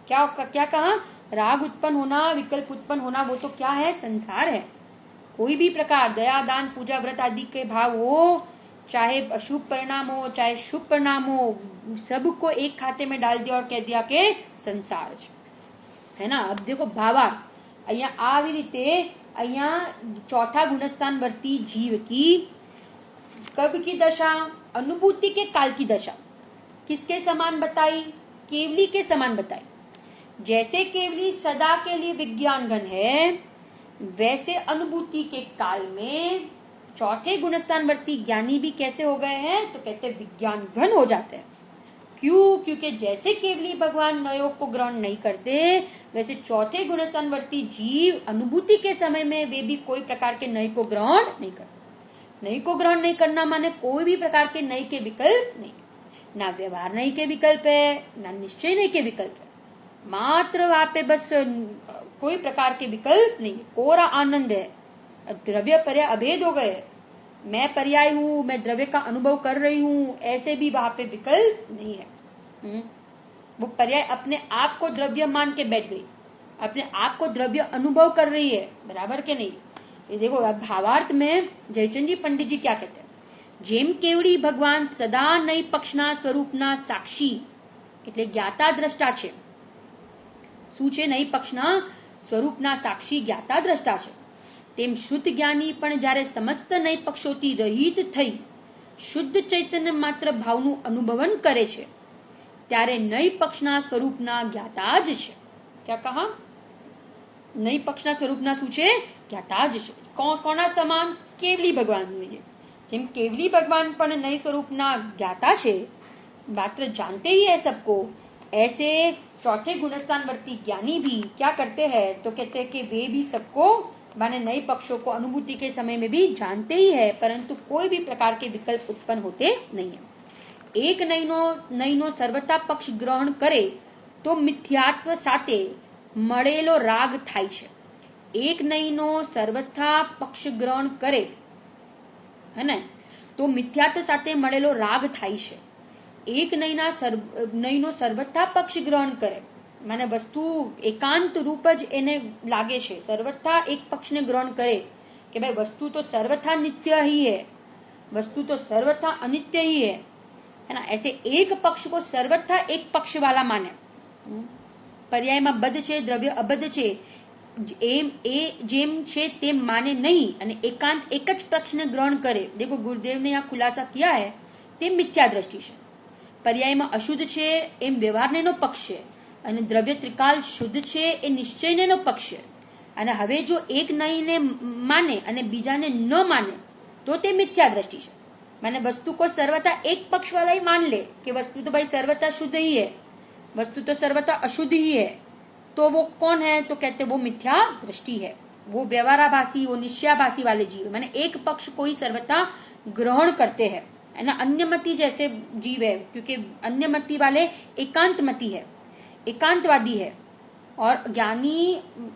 क्या कहा, राग उत्पन्न होना, विकल्प उत्पन्न होना, वो तो क्या है, संसार है। कोई भी प्रकार दया दान पूजा व्रत आदि के भाव हो, चाहे अशुभ परिणाम हो चाहे शुभ परिणाम हो, सबको एक खाते में डाल दिया और कह दिया कि संसार है ना। अब देखो भावा अहिया આવી રીતે अहिया चौथा गुणस्थान वर्ती जीव की कब की दशा, अनुभूति के काल की दशा किसके समान बताई, केवली के समान बताई। जैसे केवली सदा के लिए विज्ञान घन है, वैसे अनुभूति के काल में चौथे गुणस्थान वर्ती ज्ञानी भी कैसे हो गए हैं, तो कहते विज्ञान घन हो जाते हैं। क्यों, क्योंकि जैसे केवली भगवान नयों को ग्रहण नहीं करते, वैसे चौथे गुणस्थान वर्ती जीव अनुभूति के समय में वे भी कोई प्रकार के नय को ग्रहण नहीं करते। नय को ग्रहण नहीं करना माने कोई भी प्रकार के नय के विकल्प नहीं। ना व्यवहार नहीं के विकल्प है, ना निश्चय नहीं के विकल्प है, मात्र वहां पे बस कोई प्रकार के विकल्प नहीं, कोरा आनंद है। अब द्रव्य पर्याय अभेद हो गए, मैं पर्याय हूं, मैं द्रव्य का अनुभव कर रही हूं, ऐसे भी वहां पे विकल्प नहीं है। वो पर्याय अपने आप को द्रव्य मान के बैठ गई, अपने आप को द्रव्य अनुभव कर रही है, बराबर के नहीं। ये देखो अब भावार्थ में जयचंद जी पंडित जी क्या कहते हैं, जेम केवड़ी भगवान सदा नई पक्षना स्वरूपना साक्षी એટલે જ્ઞાતા દ્રષ્ટા છે, શું છે નઈ પક્ષના સ્વરૂપના સાક્ષી જ્ઞાતા દ્રષ્ટા છે, તેમ શુદ્ધ જ્ઞાની પણ જ્યારે સમસ્ત નઈ પક્ષોથી રહિત થઈ શુદ્ધ ચૈતન્ય માત્ર ભાવનું અનુભવન કરે છે ત્યારે નઈ પક્ષના સ્વરૂપના જ્ઞાતા જ છે। क्या कहा, નઈ પક્ષના સ્વરૂપના શું છે, જ્ઞાતા જ છે। કોના સમાન, કેવલી ભગવાન। જેમ કેવલી ભગવાન પણ નઈ સ્વરૂપના જ્ઞાતા છે, मात्र जानते ही है सबको, ऐसे चौथे गुणस्थानवर्ती ज्ञानी भी क्या करते हैं, तो कहते हैं कि वे भी सबको माने नए पक्षों को अनुभूति के समय में भी जानते ही है, परंतु कोई भी प्रकार के विकल्प उत्पन्न होते नहीं है। एक नयनो सर्वथा पक्ष ग्रहण करे तो मिथ्यात्व साथे मळेलो राग थाय छे। एक नयनो सर्वथा पक्ष ग्रहण करे है ने तो मिथ्यात्व साथे मळेलो राग थाय छे। एक नयनो सर्वथा पक्ष ग्रहण करे माने वस्तु एकांत रूप ज एने लागे छे, सर्वथा एक पक्ष ने ग्रहण करे कि भाई वस्तु तो सर्वथा नित्य ही है, वस्तु तो सर्वथा अनित्य ही है ना। ऐसे एक पक्ष को सर्वथा एक पक्ष वाला माने, पर्याय में बद्ध छे, द्रव्य अबद्ध छे, जेम छे तेम माने नहीं अने एकांत एक ज पक्ष ने ग्रहण करे। देखो गुरुदेव ने यहाँ खुलासा किया है, ते मिथ्या दृष्टि छे। पर्याय में अशुद्ध छे एम व्यवहारनेनो पक्ष है અને દ્રવ્ય ત્રિકાલ શુદ્ધ છે એ નિશ્ચયનેનો પક્ષ છે। અને હવે જો એક નહીંને માને અને બીજાને ન માને તો તે મિથ્યા દ્રષ્ટિ છે। माने वस्तु को सर्वथा एक पक्ष वाला ही मान ले कि वस्तु तो भाई सर्वथा शुद्ध ही है, वस्तु तो सर्वथा अशुद्ध ही है, तो वो कौन है, तो कहते वो मिथ्या दृष्टि है, वो व्यवहाराभासी, वो निश्चयाभासी वाले जीव। माने एक पक्ष को ही सर्वथा ग्रहण करते हैं ना, अन्यमति जैसे जीव है, क्योंकि अन्यमति वाले एकांतमति है, एकांतवादी है, और ज्ञानी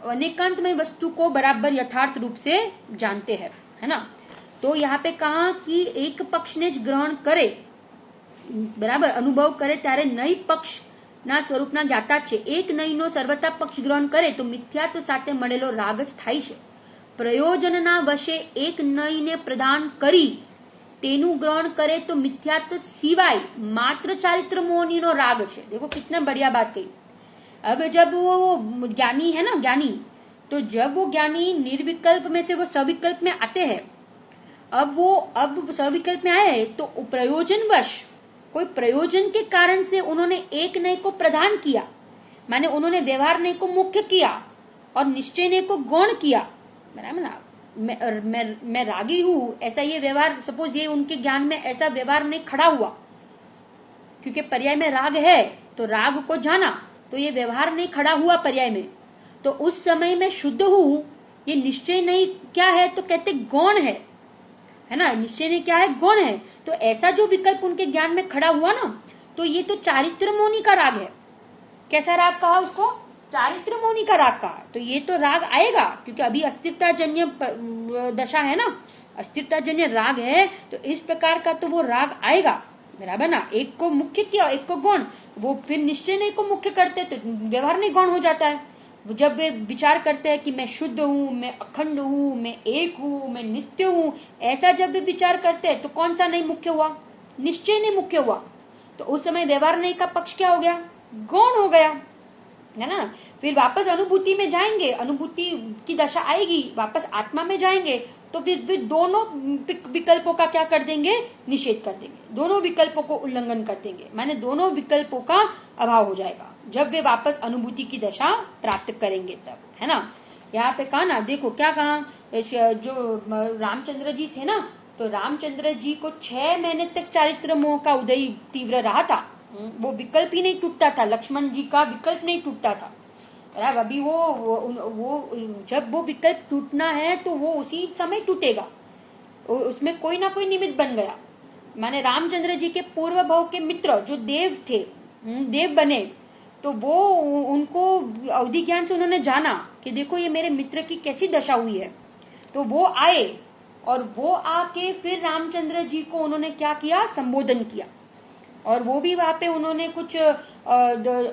अनेकांतमय वस्तु को बराबर यथार्थ रूप से जानते हैं, है ना। तो यहाँ पे कहा कि एक पक्ष ने ग्रहण करे, बराबर अनुभव करे त्यारे नई पक्ष ना स्वरूप ना ज्ञाता छे। एक नई नो सर्वथा पक्ष ग्रहण करे तो मिथ्यात्व साथे मळेलो राग ज थाय छे। प्रयोजनना वशे एक नई ने प्रदान करी तेनु ग्रहण करे तो मिथ्यात्व सिवाय मात्र चारित्र मोहनीनो राग छे। देखो कितना बढ़िया बात कही। अब जब वो ज्ञानी है ना, ज्ञानी, तो जब वो ज्ञानी निर्विकल्प में से वो सविकल्प में आते हैं, अब सविकल्प में आए हैं तो प्रयोजनवश, कोई प्रयोजन के कारण से उन्होंने एक नए को प्रदान किया, माने उन्होंने व्यवहार नए को मुख्य किया और निश्चय नए को गौण किया, बराबर ना। मैं रागी हूं, ऐसा ये व्यवहार, सपोज ये उनके ज्ञान में ऐसा व्यवहार नहीं खड़ा हुआ, क्योंकि पर्याय में राग है तो राग को जाना, तो ये व्यवहार नहीं खड़ा हुआ पर्याय में, तो उस समय में शुद्ध हूं, ये निश्चय नहीं क्या है, तो कहते गौण है ना। निश्चय नहीं क्या है, गौण है। तो ऐसा जो विकल्प उनके ज्ञान में खड़ा हुआ ना, तो ये तो चारित्र मोनी का राग है। कैसा राग कहा उसको, चारित्र मोनी का राग कहा। तो ये तो राग आएगा, क्योंकि अभी अस्थिरताजन्य दशा है ना, अस्थिरताजन्य राग है, तो इस प्रकार का तो वो राग आएगा, बराबर ना। एक को मुख्य किया, एक को गौण, वो फिर निश्चय नहीं को मुख्य करते तो व्यवहार नहीं गौण हो जाता है। जब वे विचार करते हैं कि मैं शुद्ध हूँ, मैं अखंड हूँ, मैं एक हूँ, मैं नित्य हूँ, ऐसा जब वे विचार करते हैं तो कौन सा नहीं मुख्य हुआ, निश्चय नहीं मुख्य हुआ। तो उस समय व्यवहार नहीं का पक्ष क्या हो गया, गौण हो गया, है ना। फिर वापस अनुभूति में जाएंगे, अनुभूति की दशा आएगी, वापस आत्मा में जाएंगे, तो फिर दोनों विकल्पों का क्या कर देंगे, निषेध कर देंगे, दोनों विकल्पों को उल्लंघन कर देंगे, माने दोनों विकल्पों का अभाव हो जाएगा जब वे वापस अनुभूति की दशा प्राप्त करेंगे तब, है ना। यहाँ पे कहा ना, देखो क्या कहा, जो रामचंद्र जी थे ना, तो रामचंद्र जी को 6 महीने तक चारित्र मोह का उदय तीव्र रहा था, वो विकल्प ही नहीं टूटता था, लक्ष्मण जी का विकल्प नहीं टूटता था, बराबर। अभी वो जब वो विकल्प टूटना है तो वो उसी समय टूटेगा, उसमें कोई ना कोई निमित्त बन गया, माने रामचंद्र जी के पूर्व भाव के मित्र जो देव थे, देव बने, तो वो उनको अवधि ज्ञान से उन्होंने जाना कि देखो ये मेरे मित्र की कैसी दशा हुई है। तो वो आए और वो आके फिर रामचंद्र जी को उन्होंने क्या किया, संबोधन किया। और वो भी वहां पे उन्होंने कुछ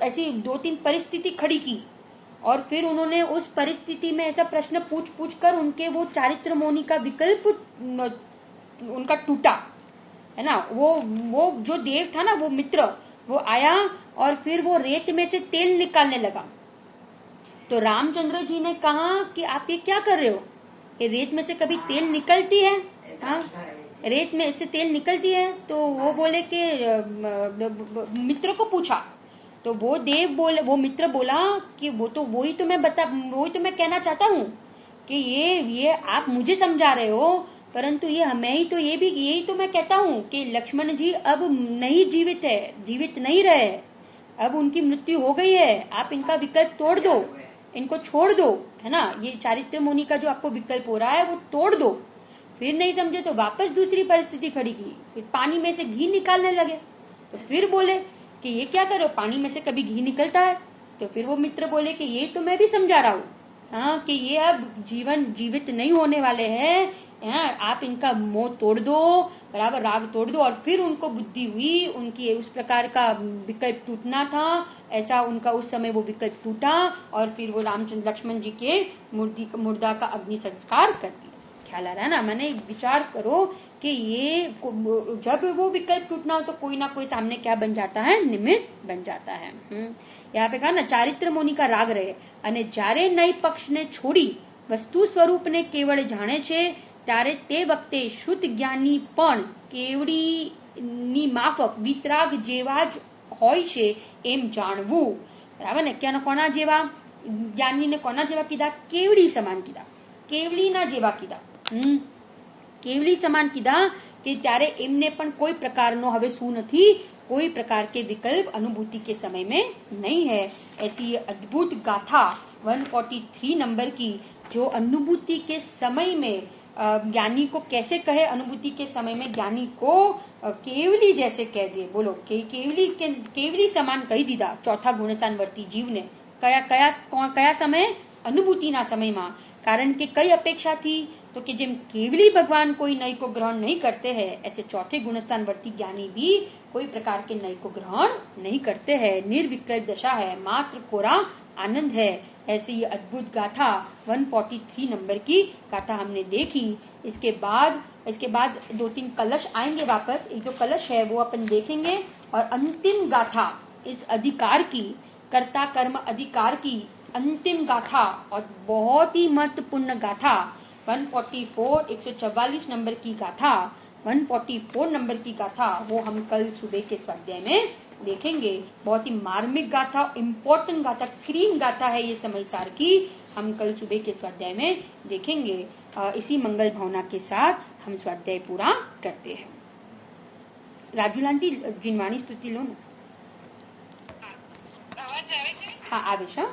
ऐसी 2-3 परिस्थिति खड़ी की और फिर उन्होंने उस परिस्थिति में ऐसा प्रश्न पूछ पूछ कर उनके वो चारित्र मौनी का विकल्प उनका टूटा, है ना। वो जो देव था ना, वो मित्र, वो आया और फिर वो रेत में से तेल निकालने लगा। तो रामचंद्र जी ने कहा कि आप ये क्या कर रहे हो, ये रेत में से कभी तेल निकलती है? हाँ, रेत में से तेल निकलती है। तो वो बोले कि मित्र को पूछा, तो वो देव बोले, वो मित्र बोला कि वही तो मैं कहना चाहता हूँ कि ये आप मुझे समझा रहे हो, परंतु यही तो मैं कहता हूँ कि लक्ष्मण जी अब नहीं जीवित नहीं रहे, अब उनकी मृत्यु हो गई है। आप इनका विकल्प तोड़ दो, इनको छोड़ दो, है ना। ये चारित्र मुनि का जो आपको विकल्प हो रहा है वो तोड़ दो। फिर नहीं समझे तो वापस दूसरी परिस्थिति खड़ी की, फिर पानी में से घी निकालने लगे। तो फिर बोले कि ये क्या करो, पानी में से कभी घी निकलता है? तो फिर वो मित्र बोले कि ये तो मैं भी समझा रहा हूँ, हाँ, कि ये अब जीवित नहीं होने वाले हैं, आप इनका मोह तोड़ दो, बराबर राग तोड़ दो। और फिर उनको बुद्धि हुई, उनकी उस प्रकार का विकल्प टूटना था, ऐसा उनका उस समय वो विकल्प टूटा और फिर वो रामचंद्र लक्ष्मण जी के मुर्दा का अग्नि संस्कार कर दिया। ख्याल आ रहा है ना। मैंने विचार करो कि ये जब वो विकल्प टूटना हो तो कोई ना कोई सामने क्या बन जाता है, निमित्त बन जाता है। यहाँ पे कहा ना, चारित्र मुनि का राग रहे અને જ્યારે નઈ પક્ષને છોડી વસ્તુ સ્વરૂપને કેવળ જાણે છે ત્યારે તે વખતે શુદ્ધ જ્ઞાની પણ કેવડીની માફક વિતરાગ જેવા જ હોય છે એમ જાણવું, બરાબર ને। કોના જેવા જ્ઞાનીને કોના જેવા કીધા? કેવડી સમાન કીધા, કેવડીના જેવા કીધા, કેવડી સમાન કીધા કે ત્યારે એમને પણ કોઈ પ્રકારનો હવે શું નથી, कोई प्रकार के विकल्प अनुभूति के समय में नहीं है। ऐसी अद्भुत गाथा 143 नंबर की, जो अनुभूति के समय में ज्ञानी को कैसे कहे, अनुभूति के समय में ज्ञानी को केवली जैसे कह दिए। बोलो केवली समान कही दीधा चौथा गुणस्थान वर्ती जीव ने। कया समय? अनुभूति ना समय में। कारण के कई अपेक्षा थी तो कि जिम केवली भगवान कोई नई को ग्रहण नहीं करते हैं, ऐसे चौथे गुणस्थान वर्ती ज्ञानी भी कोई प्रकार के नई को ग्रहण नहीं करते हैं। निर्विकल्प दशा है, मात्र कोरा आनंद है। ऐसी ये अद्भुत गाथा 143 नंबर की गाथा हमने देखी। इसके बाद 2-3 कलश आएंगे वापस। एक जो कलश है वो अपन देखेंगे और अंतिम गाथा इस अधिकार की, कर्ता कर्म अधिकार की अंतिम गाथा और बहुत ही महत्वपूर्ण गाथा 144 नंबर की गाथा, 144 नंबर की गाथा, वो हम कल सुबह के स्वाध्याय में देखेंगे। बहुत ही मार्मिक गाथा, इम्पोर्टेंट गाथा, क्रीम गाथा है ये समय सार की, हम कल सुबह के स्वाध्याय में देखेंगे। इसी मंगल भावना के साथ हम स्वाध्याय पूरा करते हैं। राजू आंटी जिनवाणी स्तुति लो ना। हाँ आवे छे।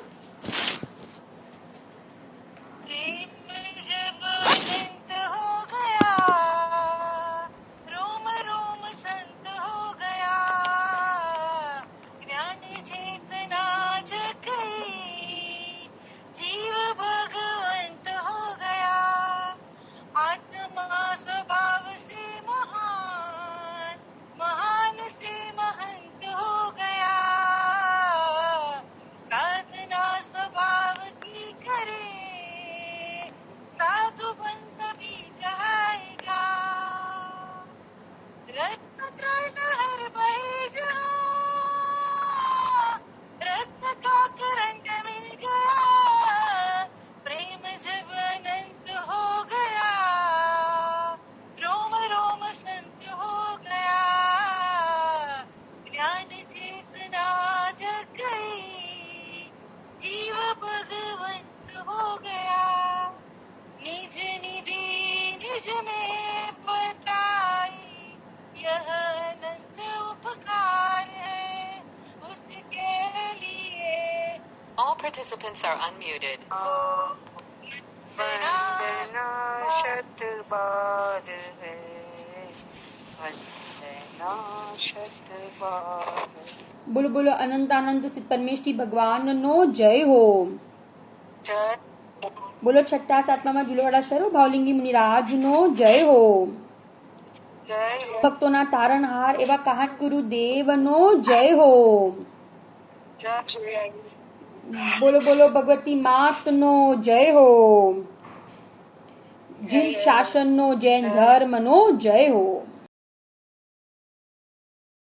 Participants are unmuted. वंदना शतबार है नाशत बार। बोलो बोलो अनंत अनंत सिद्ध परमेष्ठी भगवान नो जय हो। जय बोलो छठा सातवा માં ઝૂલવાડા શરો ભાવલિંગી મુનિરાજ નો જય हो। जय ભક્તોના તારણહાર એવા કાહત ગુરુદેવ નો જય हो। जय बोलो बोलो भगवती मात नो जय हो। जिन शासन नो जैन धर्म नो जय हो।